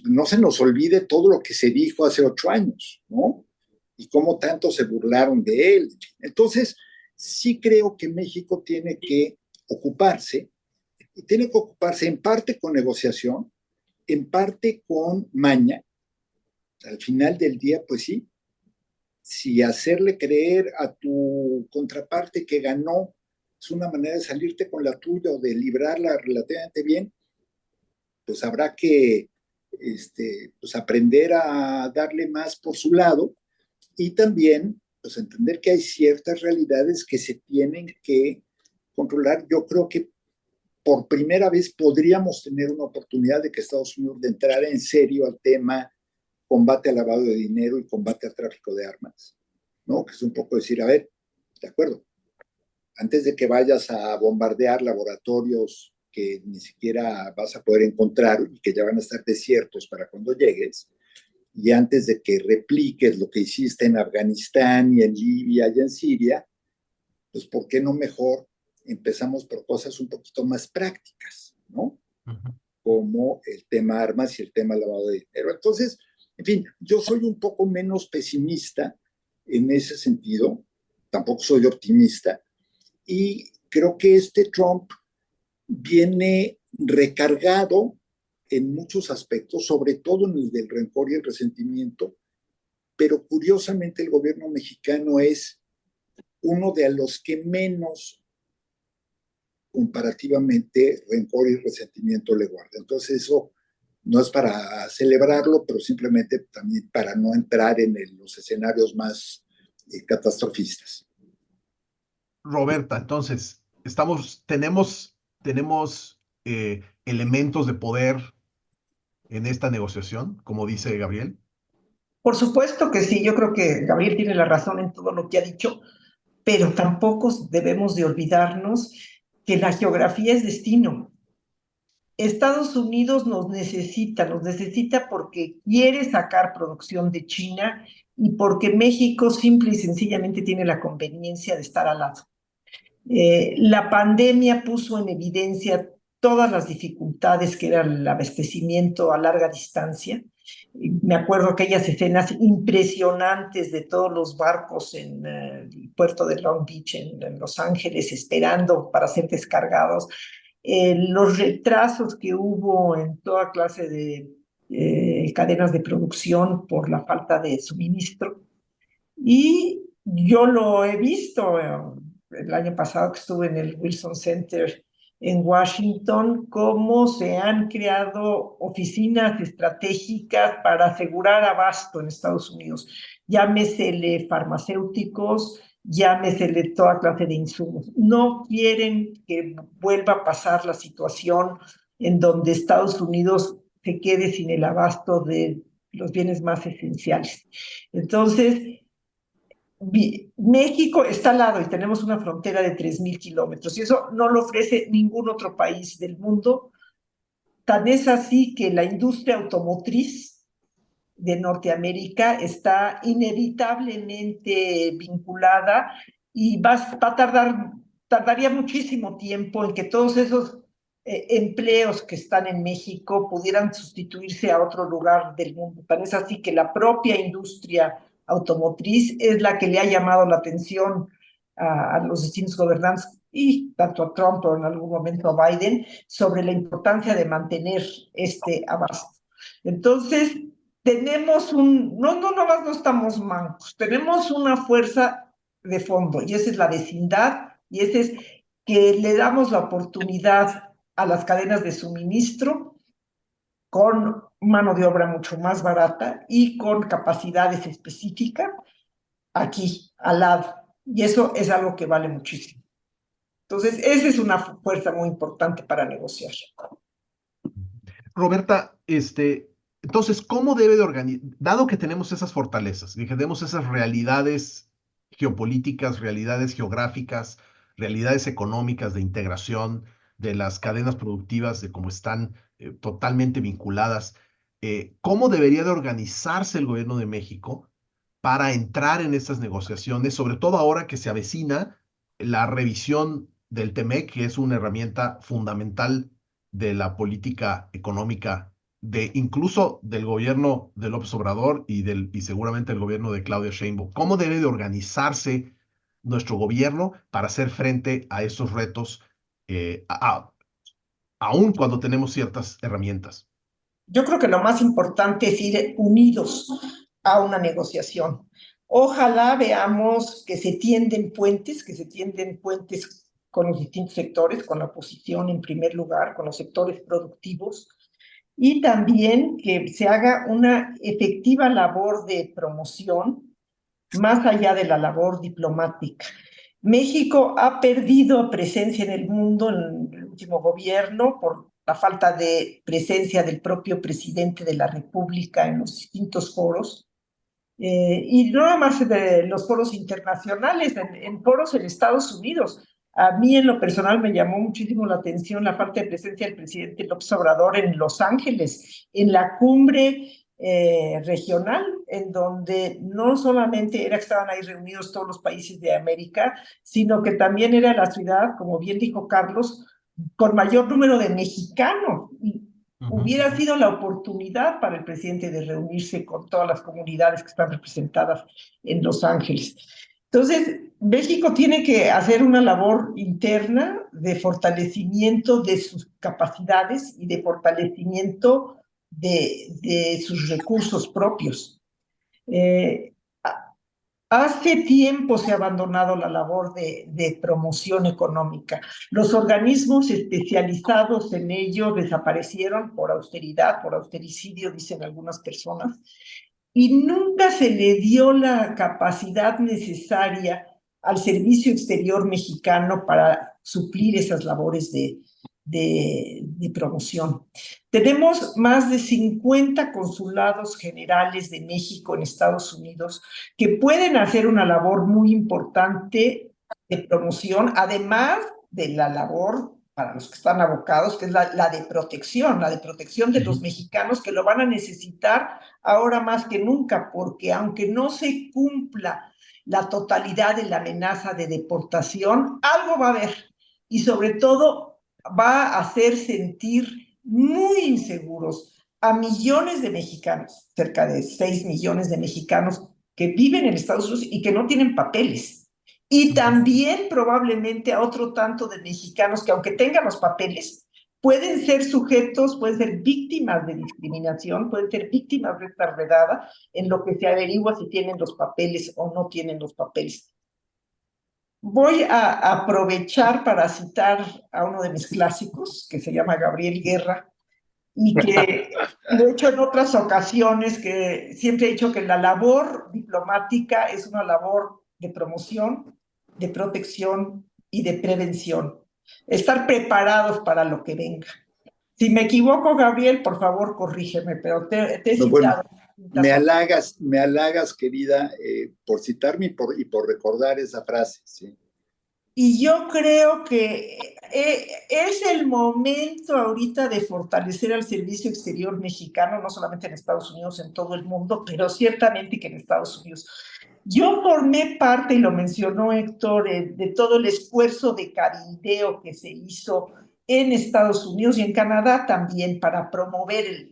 no se nos olvide todo lo que se dijo hace 8 años, ¿no? Y cómo tanto se burlaron de él. Entonces, sí creo que México tiene que ocuparse, y tiene que ocuparse en parte con negociación, en parte con maña. Al final del día, pues sí, si hacerle creer a tu contraparte que ganó es una manera de salirte con la tuya o de librarla relativamente bien, pues habrá que pues aprender a darle más por su lado y también pues entender que hay ciertas realidades que se tienen que controlar. Yo creo que por primera vez podríamos tener una oportunidad de que Estados Unidos de entrar en serio al tema combate al lavado de dinero y combate al tráfico de armas, ¿no? Que es un poco decir, a ver, de acuerdo, antes de que vayas a bombardear laboratorios que ni siquiera vas a poder encontrar y que ya van a estar desiertos para cuando llegues, y antes de que repliques lo que hiciste en Afganistán y en Libia y en Siria, pues ¿por qué no mejor empezamos por cosas un poquito más prácticas, ¿no? Como el tema armas y el tema lavado de dinero. Entonces, en fin, yo soy un poco menos pesimista en ese sentido, tampoco soy optimista, y creo que Trump viene recargado en muchos aspectos, sobre todo en el del rencor y el resentimiento, pero curiosamente el gobierno mexicano es uno de los que menos comparativamente rencor y resentimiento le guarda. Entonces eso no es para celebrarlo, pero simplemente también para no entrar en los escenarios más catastrofistas. Roberta, entonces, tenemos elementos de poder en esta negociación, como dice Gabriel. Por supuesto que sí, yo creo que Gabriel tiene la razón en todo lo que ha dicho, pero tampoco debemos de olvidarnos que la geografía es destino. Estados Unidos nos necesita porque quiere sacar producción de China y porque México simple y sencillamente tiene la conveniencia de estar al lado. La pandemia puso en evidencia todas las dificultades que era el abastecimiento a larga distancia. Me acuerdo aquellas escenas impresionantes de todos los barcos en el puerto de Long Beach, en Los Ángeles, esperando para ser descargados. Los retrasos que hubo en toda clase de cadenas de producción por la falta de suministro. Y yo lo he visto el año pasado que estuve en el Wilson Center en Washington, cómo se han creado oficinas estratégicas para asegurar abasto en Estados Unidos. Llámesele farmacéuticos, llámesele toda clase de insumos. No quieren que vuelva a pasar la situación en donde Estados Unidos se quede sin el abasto de los bienes más esenciales. Entonces, México está al lado y tenemos una frontera de 3.000 kilómetros y eso no lo ofrece ningún otro país del mundo. Tan es así que la industria automotriz de Norteamérica está inevitablemente vinculada y tardaría muchísimo tiempo en que todos esos empleos que están en México pudieran sustituirse a otro lugar del mundo. Tan es así que la propia industria automotriz es la que le ha llamado la atención a los distintos gobernantes y tanto a Trump o en algún momento a Biden sobre la importancia de mantener este abasto. Entonces, tenemos no estamos mancos, tenemos una fuerza de fondo y esa es la vecindad y ese es que le damos la oportunidad a las cadenas de suministro con mano de obra mucho más barata y con capacidades específicas aquí al lado. Y eso es algo que vale muchísimo. Entonces, esa es una fuerza muy importante para negociar. Roberta, entonces, ¿cómo debe de organizar, dado que tenemos esas fortalezas, que tenemos esas realidades geopolíticas, realidades geográficas, realidades económicas de integración de las cadenas productivas, de cómo están totalmente vinculadas, ¿cómo debería de organizarse el gobierno de México para entrar en estas negociaciones, sobre todo ahora que se avecina la revisión del TEMEC, que es una herramienta fundamental de la política económica incluso del gobierno de López Obrador y seguramente el gobierno de Claudia Sheinbaum? ¿Cómo debe de organizarse nuestro gobierno para hacer frente a estos retos, aún cuando tenemos ciertas herramientas? Yo creo que lo más importante es ir unidos a una negociación. Ojalá veamos que se tienden puentes con los distintos sectores, con la oposición en primer lugar, con los sectores productivos, y también que se haga una efectiva labor de promoción más allá de la labor diplomática. México ha perdido presencia en el mundo en el último gobierno por la falta de presencia del propio presidente de la República en los distintos foros. Y no nada más de los foros internacionales, en foros en Estados Unidos. A mí en lo personal me llamó muchísimo la atención la falta de presencia del presidente López Obrador en Los Ángeles, en la cumbre regional, en donde no solamente era que estaban ahí reunidos todos los países de América, sino que también era la ciudad, como bien dijo Carlos, con mayor número de mexicanos. Hubiera sido la oportunidad para el presidente de reunirse con todas las comunidades que están representadas en Los Ángeles. Entonces, México tiene que hacer una labor interna de fortalecimiento de sus capacidades y de fortalecimiento de sus recursos propios. Hace tiempo se ha abandonado la labor de promoción económica. Los organismos especializados en ello desaparecieron por austeridad, por austericidio, dicen algunas personas, y nunca se le dio la capacidad necesaria al servicio exterior mexicano para suplir esas labores de promoción. Tenemos más de 50 consulados generales de México en Estados Unidos que pueden hacer una labor muy importante de promoción, además de la labor para los que están abocados, que es la de protección de los mexicanos que lo van a necesitar ahora más que nunca, porque aunque no se cumpla la totalidad de la amenaza de deportación, algo va a haber y sobre todo va a hacer sentir muy inseguros a millones de mexicanos, cerca de 6 millones de mexicanos que viven en Estados Unidos y que no tienen papeles. Y también probablemente a otro tanto de mexicanos que aunque tengan los papeles, pueden ser sujetos, pueden ser víctimas de discriminación, pueden ser víctimas de esta redada en lo que se averigua si tienen los papeles o no tienen los papeles. Voy a aprovechar para citar a uno de mis clásicos, que se llama Gabriel Guerra, y que lo he hecho en otras ocasiones, que siempre he dicho que la labor diplomática es una labor de promoción, de protección y de prevención. Estar preparados para lo que venga. Si me equivoco, Gabriel, por favor, corrígeme, pero te he No, citado. bueno, me halagas, querida, por citarme y por recordar esa frase, ¿sí? Y yo creo que es el momento ahorita de fortalecer al servicio exterior mexicano, no solamente en Estados Unidos, en todo el mundo, pero ciertamente que en Estados Unidos. Yo formé parte, y lo mencionó Héctor, de todo el esfuerzo de cabildeo que se hizo en Estados Unidos y en Canadá también para promover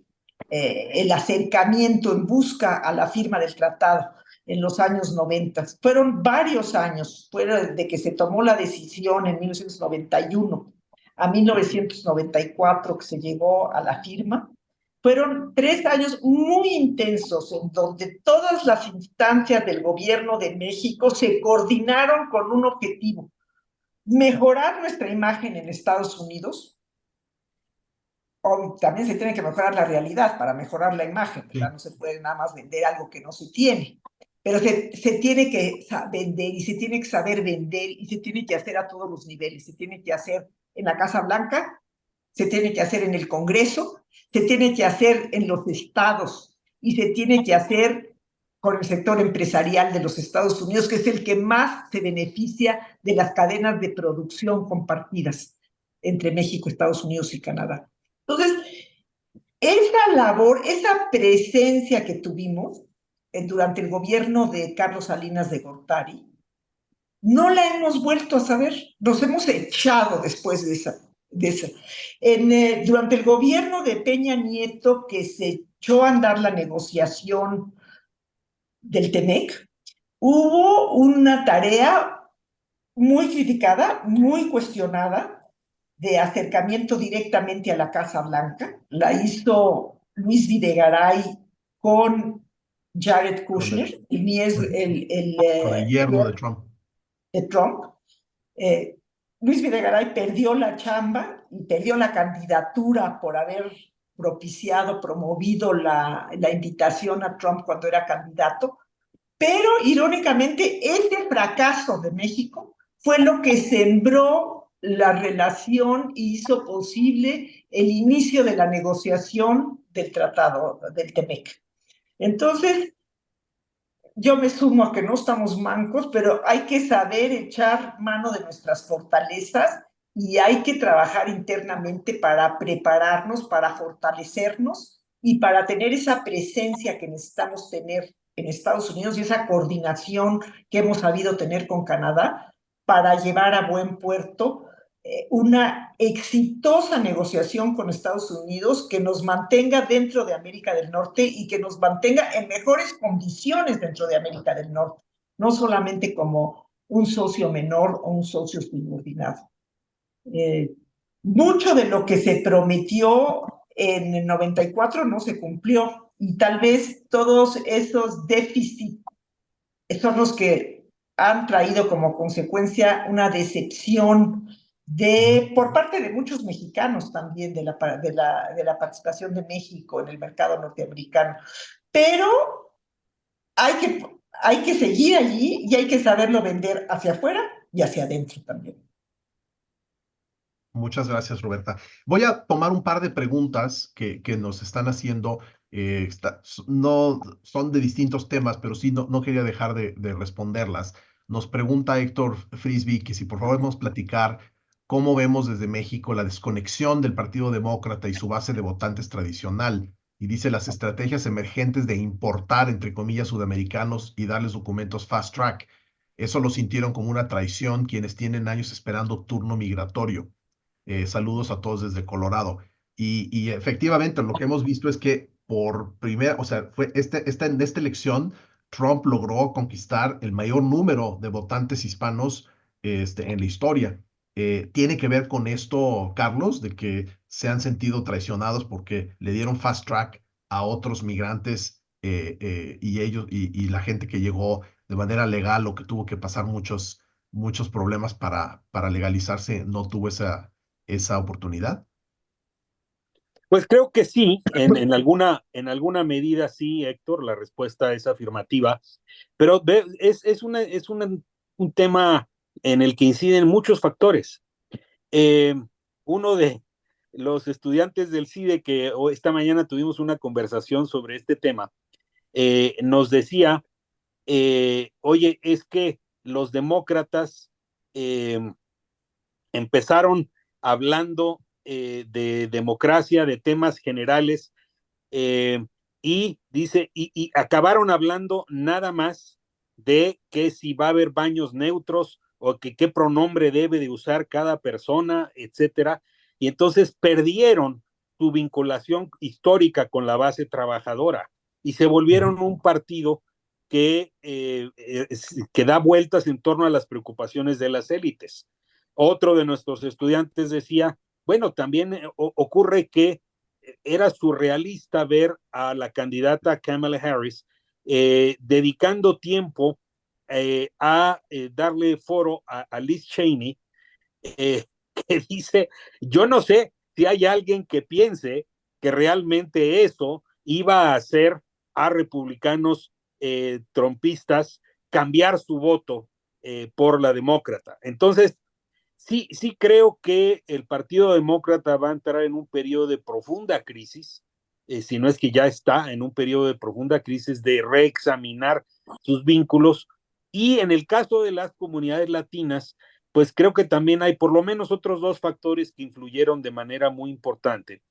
el acercamiento en busca a la firma del tratado en los años 90. Fueron varios años, fueron de que se tomó la decisión en 1991 a 1994 que se llegó a la firma. Fueron 3 años muy intensos en donde todas las instancias del gobierno de México se coordinaron con un objetivo: mejorar nuestra imagen en Estados Unidos. O también se tiene que mejorar la realidad para mejorar la imagen, ¿verdad? No se puede nada más vender algo que no se tiene, pero se tiene que vender y se tiene que saber vender y se tiene que hacer a todos los niveles. Se tiene que hacer en la Casa Blanca, se tiene que hacer en el Congreso, se tiene que hacer en los estados y se tiene que hacer con el sector empresarial de los Estados Unidos, que es el que más se beneficia de las cadenas de producción compartidas entre México, Estados Unidos y Canadá. Entonces, esa labor, esa presencia que tuvimos durante el gobierno de Carlos Salinas de Gortari, no la hemos vuelto a saber, nos hemos echado después de esa. Durante el gobierno de Peña Nieto, que se echó a andar la negociación del TEMEC, hubo una tarea muy criticada, muy cuestionada, de acercamiento directamente a la Casa Blanca. La hizo Luis Videgaray con Jared Kushner, y ni es con el yerno de Trump. Luis Videgaray perdió la chamba y perdió la candidatura por haber propiciado, promovido la invitación a Trump cuando era candidato, pero irónicamente este fracaso de México fue lo que sembró la relación y hizo posible el inicio de la negociación del tratado del TEMEC. Entonces, yo me sumo a que no estamos mancos, pero hay que saber echar mano de nuestras fortalezas y hay que trabajar internamente para prepararnos, para fortalecernos y para tener esa presencia que necesitamos tener en Estados Unidos y esa coordinación que hemos sabido tener con Canadá para llevar a buen puerto una exitosa negociación con Estados Unidos que nos mantenga dentro de América del Norte y que nos mantenga en mejores condiciones dentro de América del Norte, no solamente como un socio menor o un socio subordinado. Mucho de lo que se prometió en el 94 no se cumplió y tal vez todos esos déficits son los que han traído como consecuencia una decepción por parte de muchos mexicanos también de la participación de México en el mercado norteamericano. Pero hay que seguir allí y hay que saberlo vender hacia afuera y hacia adentro también. Muchas gracias, Roberta. Voy a tomar un par de preguntas que nos están haciendo. No son de distintos temas, pero sí no quería dejar de responderlas. Nos pregunta Héctor Frisby que si por favor podemos platicar cómo vemos desde México la desconexión del Partido Demócrata y su base de votantes tradicional. Y dice las estrategias emergentes de importar, entre comillas, sudamericanos y darles documentos fast track. Eso lo sintieron como una traición quienes tienen años esperando turno migratorio. Saludos a todos desde Colorado. Y efectivamente lo que hemos visto es que por primera, o sea, fue en esta elección, Trump logró conquistar el mayor número de votantes hispanos en la historia. ¿Tiene que ver con esto, Carlos, de que se han sentido traicionados porque le dieron fast track a otros migrantes y la gente que llegó de manera legal o que tuvo que pasar muchos muchos problemas para legalizarse, no tuvo esa oportunidad. Pues creo que sí, en alguna medida sí, Héctor, la respuesta es afirmativa, pero un tema en el que inciden muchos factores. Uno de los estudiantes del CIDE que esta mañana tuvimos una conversación sobre este tema, nos decía, oye, es que los demócratas empezaron hablando de democracia, de temas generales, y dice, y acabaron hablando nada más de que si va a haber baños neutros o que qué pronombre debe de usar cada persona, etcétera, y entonces perdieron su vinculación histórica con la base trabajadora y se volvieron un partido que da vueltas en torno a las preocupaciones de las élites. Otro de nuestros estudiantes decía, bueno, también ocurre que era surrealista ver a la candidata Kamala Harris dedicando tiempo a darle foro a Liz Cheney, que dice, yo no sé si hay alguien que piense que realmente eso iba a hacer a republicanos trumpistas cambiar su voto por la demócrata. Entonces, sí creo que el Partido Demócrata va a entrar en un periodo de profunda crisis, si no es que ya está en un periodo de profunda crisis, de reexaminar sus vínculos. Y en el caso de las comunidades latinas, pues creo que también hay por lo menos otros dos factores que influyeron de manera muy importante.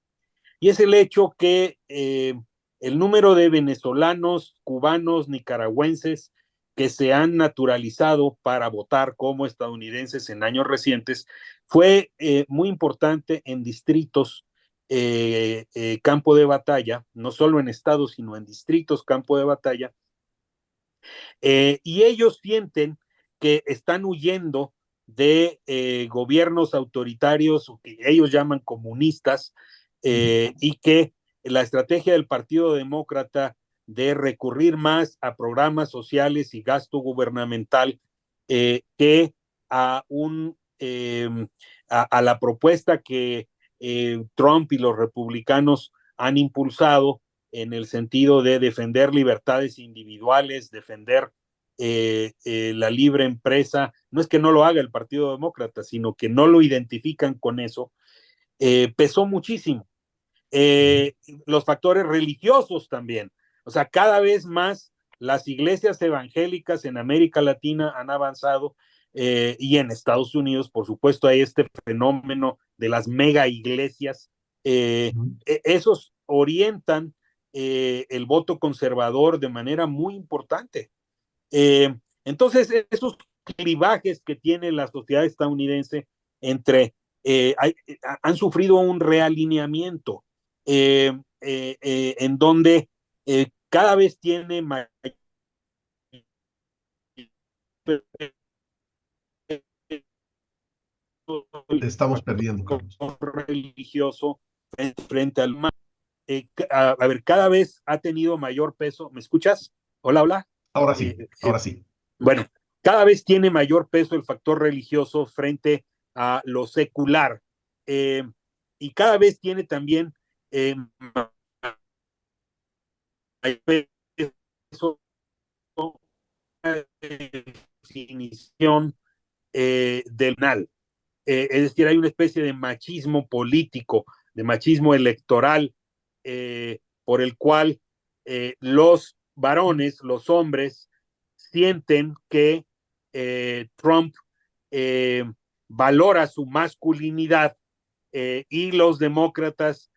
Y es el hecho que el número de venezolanos, cubanos, nicaragüenses que se han naturalizado para votar como estadounidenses en años recientes fue muy importante en distritos campo de batalla, no solo en estados, sino en distritos campo de batalla, y ellos sienten que están huyendo de gobiernos autoritarios, o que ellos llaman comunistas, y que la estrategia del Partido Demócrata de recurrir más a programas sociales y gasto gubernamental que a, a la propuesta que Trump y los republicanos han impulsado en el sentido de defender libertades individuales, defender la libre empresa. No es que no lo haga el Partido Demócrata, sino que no lo identifican con eso, pesó muchísimo. Los factores religiosos también. O sea, cada vez más las iglesias evangélicas en América Latina han avanzado, y en Estados Unidos, por supuesto, hay este fenómeno de las mega iglesias. Esos orientan el voto conservador de manera muy importante. Entonces, esos clivajes que tiene la sociedad estadounidense entre han sufrido un realineamiento en donde cada vez tiene mayor Te estamos perdiendo, Carlos. religioso frente al mar. A ver, cada vez ha tenido mayor peso. ¿Me escuchas? Hola, hola. Ahora sí, ahora sí. Bueno, cada vez tiene mayor peso el factor religioso frente a lo secular, y cada vez tiene también mayor peso una definición del mal. Es decir, hay una especie de machismo político, de machismo electoral, por el cual los varones, los hombres, sienten que Trump valora su masculinidad, y los demócratas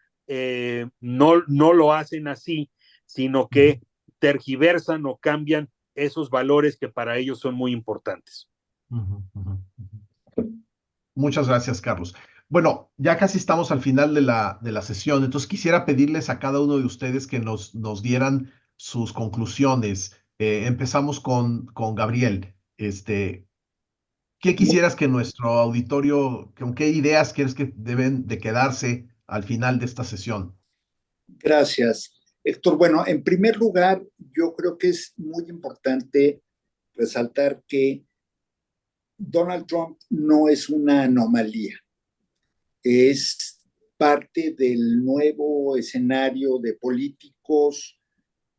no lo hacen así, sino que tergiversan o cambian esos valores que para ellos son muy importantes. Muchas gracias, Carlos. Bueno, ya casi estamos al final de la sesión, entonces quisiera pedirles a cada uno de ustedes que nos dieran sus conclusiones. Empezamos con Gabriel. ¿Qué quisieras que nuestro auditorio, con qué ideas quieres que deben de quedarse al final de esta sesión? Gracias, Héctor. Bueno, en primer lugar, yo creo que es muy importante resaltar que Donald Trump no es una anomalía, es parte del nuevo escenario de políticos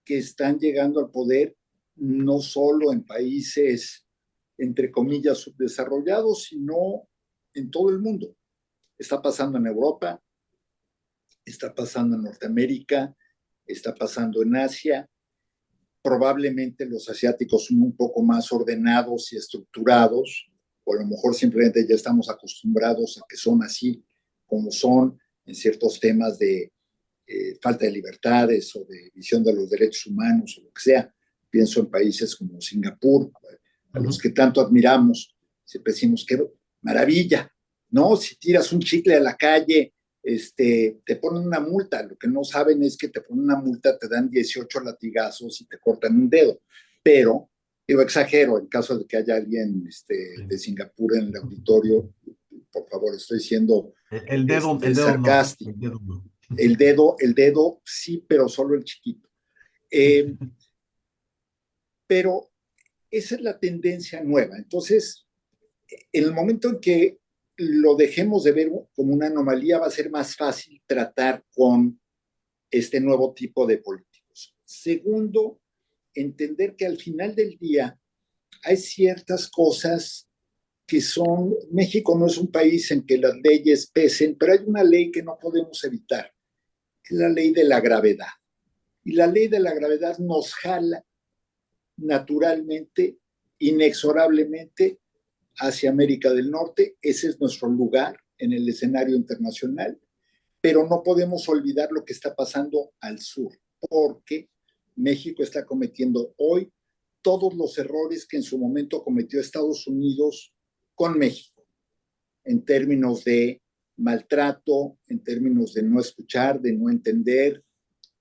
que están llegando al poder no solo en países, entre comillas, subdesarrollados, sino en todo el mundo. Está pasando en Europa, está pasando en Norteamérica, está pasando en Asia. Probablemente los asiáticos son un poco más ordenados y estructurados, o a lo mejor simplemente ya estamos acostumbrados a que son así como son en ciertos temas de falta de libertades o de visión de los derechos humanos o lo que sea. Pienso en países como Singapur, a los que tanto admiramos. Siempre decimos, qué maravilla, ¿no? Si tiras un chicle a la calle, te ponen una multa. Lo que no saben es que te ponen una multa, te dan 18 latigazos y te cortan un dedo. Pero, digo, exagero, en caso de que haya alguien de Singapur en el auditorio, por favor, estoy siendo el dedo sarcástico. No. El dedo sí, pero solo el chiquito. Pero esa es la tendencia nueva. Entonces, en el momento en que lo dejemos de ver como una anomalía, va a ser más fácil tratar con este nuevo tipo de políticos. Segundo, entender que al final del día hay ciertas cosas que son, México no es un país en que las leyes pesen, pero hay una ley que no podemos evitar, que es la ley de la gravedad. Y la ley de la gravedad nos jala naturalmente, inexorablemente, hacia América del Norte. Ese es nuestro lugar en el escenario internacional, pero no podemos olvidar lo que está pasando al sur, porque México está cometiendo hoy todos los errores que en su momento cometió Estados Unidos con México, en términos de maltrato, en términos de no escuchar, de no entender.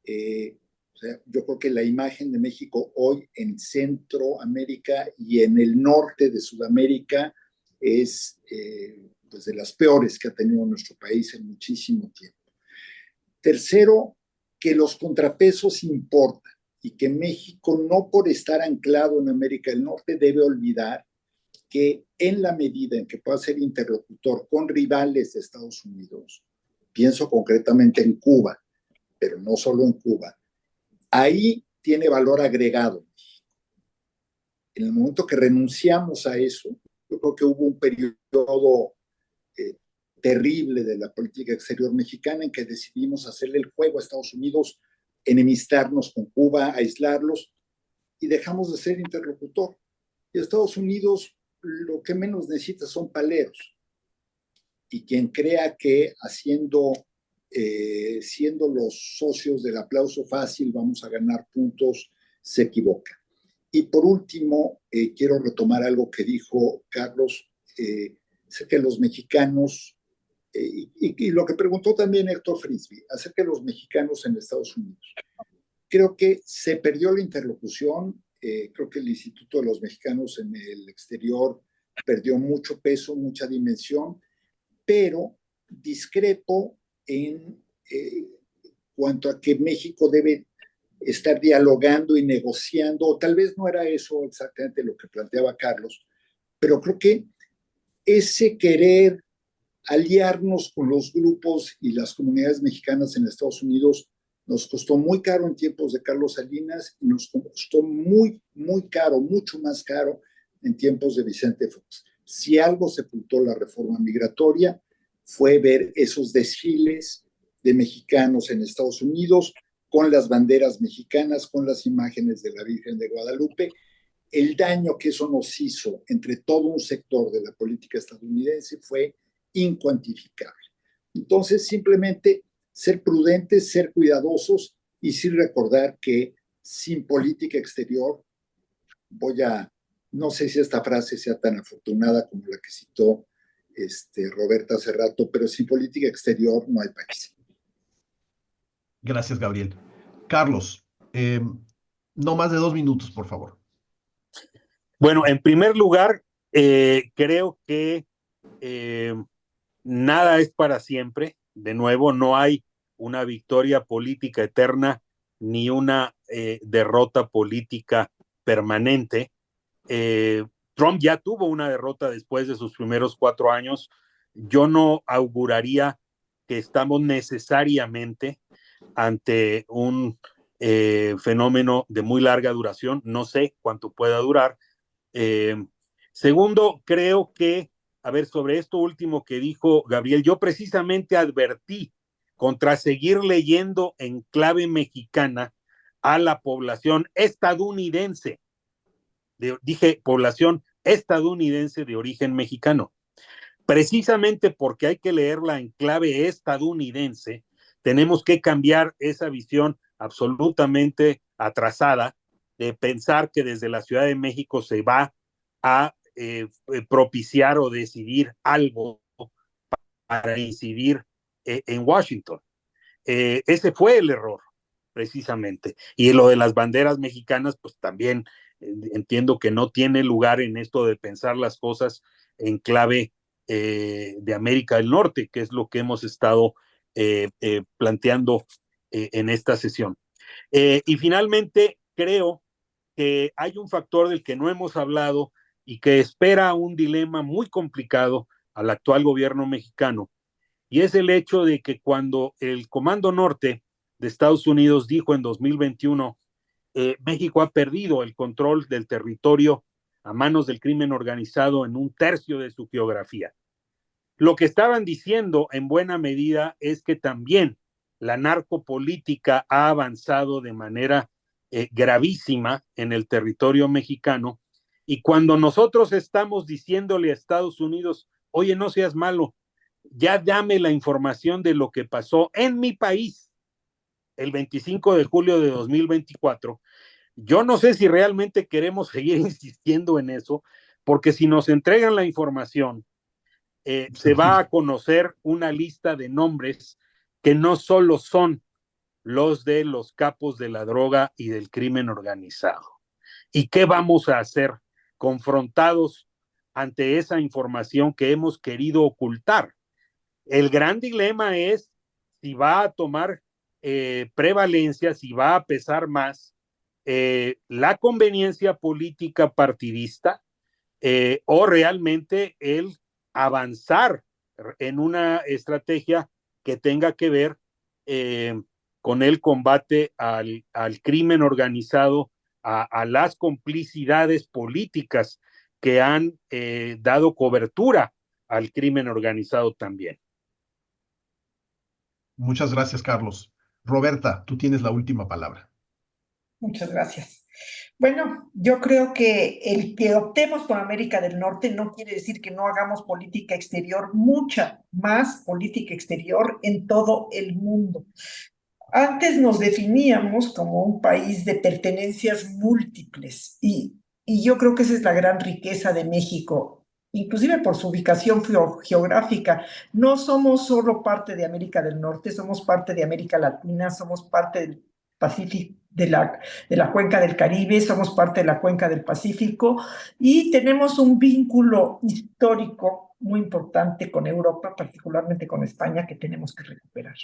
O sea, yo creo que la imagen de México hoy en Centroamérica y en el norte de Sudamérica es pues de las peores que ha tenido nuestro país en muchísimo tiempo. Tercero, que los contrapesos importan y que México, no por estar anclado en América del Norte, debe olvidar que en la medida en que pueda ser interlocutor con rivales de Estados Unidos, pienso concretamente en Cuba, pero no solo en Cuba, ahí tiene valor agregado. En el momento que renunciamos a eso, yo creo que hubo un periodo terrible de la política exterior mexicana en que decidimos hacerle el juego a Estados Unidos, enemistarnos con Cuba, aislarlos, y dejamos de ser interlocutor. Y Estados Unidos lo que menos necesita son paleros. Y quien crea que siendo los socios del aplauso fácil vamos a ganar puntos, se equivoca. Y por último, quiero retomar algo que dijo Carlos, acerca de los mexicanos, y lo que preguntó también Héctor Frisby, acerca de los mexicanos en Estados Unidos. Creo que se perdió la interlocución, creo que el Instituto de los Mexicanos en el Exterior perdió mucho peso, mucha dimensión, pero discrepo en cuanto a que México debe estar dialogando y negociando, o tal vez no era eso exactamente lo que planteaba Carlos, pero creo que ese querer aliarnos con los grupos y las comunidades mexicanas en Estados Unidos nos costó muy caro en tiempos de Carlos Salinas y nos costó muy, muy caro, mucho más caro en tiempos de Vicente Fox. Si algo sepultó la reforma migratoria fue ver esos desfiles de mexicanos en Estados Unidos con las banderas mexicanas, con las imágenes de la Virgen de Guadalupe. El daño que eso nos hizo entre todo un sector de la política estadounidense fue incuantificable. Entonces, simplemente ser prudentes, ser cuidadosos y sí recordar que sin política exterior, no sé si esta frase sea tan afortunada como la que citó Roberta hace rato, pero sin política exterior no hay país. Gracias, Gabriel. Carlos, no más de 2 minutos, por favor. Bueno, en primer lugar, creo que nada es para siempre. De nuevo, no hay una victoria política eterna ni una derrota política permanente. Trump ya tuvo una derrota después de sus primeros 4 años. Yo no auguraría que estamos necesariamente ante un fenómeno de muy larga duración. No sé cuánto pueda durar. Segundo, creo que, a ver, sobre esto último que dijo Gabriel, yo precisamente advertí contra seguir leyendo en clave mexicana a la población estadounidense. Dije población estadounidense de origen mexicano. Precisamente porque hay que leerla en clave estadounidense, tenemos que cambiar esa visión absolutamente atrasada de pensar que desde la Ciudad de México se va a propiciar o decidir algo para incidir en Washington. Ese fue el error, precisamente. Y lo de las banderas mexicanas, pues también entiendo que no tiene lugar en esto de pensar las cosas en clave de América del Norte, que es lo que hemos estado planteando en esta sesión. Y finalmente, creo que hay un factor del que no hemos hablado y que espera un dilema muy complicado al actual gobierno mexicano, y es el hecho de que cuando el Comando Norte de Estados Unidos dijo en 2021, México ha perdido el control del territorio a manos del crimen organizado en 1/3 de su geografía. Lo que estaban diciendo en buena medida es que también la narcopolítica ha avanzado de manera gravísima en el territorio mexicano, y cuando nosotros estamos diciéndole a Estados Unidos, oye, no seas malo, ya dame la información de lo que pasó en mi país el 25 de julio de 2024, yo no sé si realmente queremos seguir insistiendo en eso, porque si nos entregan la información, se va a conocer una lista de nombres que no solo son los de los capos de la droga y del crimen organizado. ¿Y qué vamos a hacer confrontados ante esa información que hemos querido ocultar? El gran dilema es si va a tomar prevalencia, si va a pesar más la conveniencia política partidista o realmente el avanzar en una estrategia que tenga que ver con el combate al crimen organizado, a las complicidades políticas que han dado cobertura al crimen organizado también. Muchas gracias, Carlos. Roberta, tú tienes la última palabra. Muchas gracias. Bueno, yo creo que el que optemos por América del Norte no quiere decir que no hagamos política exterior, mucha más política exterior en todo el mundo. Antes nos definíamos como un país de pertenencias múltiples y yo creo que esa es la gran riqueza de México, inclusive por su ubicación geográfica. No somos solo parte de América del Norte, somos parte de América Latina, somos parte del Pacífico, de la cuenca del Caribe, somos parte de la cuenca del Pacífico y tenemos un vínculo histórico muy importante con Europa, particularmente con España, que tenemos que recuperar.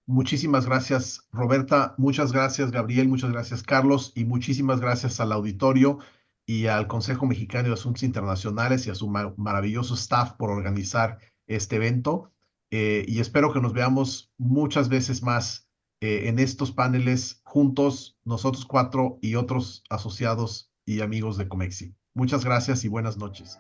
Muchísimas gracias, Roberta. Muchas gracias, Gabriel. Muchas gracias, Carlos. Y muchísimas gracias al auditorio y al Consejo Mexicano de Asuntos Internacionales y a su maravilloso staff por organizar este evento. Y espero que nos veamos muchas veces más en estos paneles juntos, nosotros 4 y otros asociados y amigos de Comexi. Muchas gracias y buenas noches.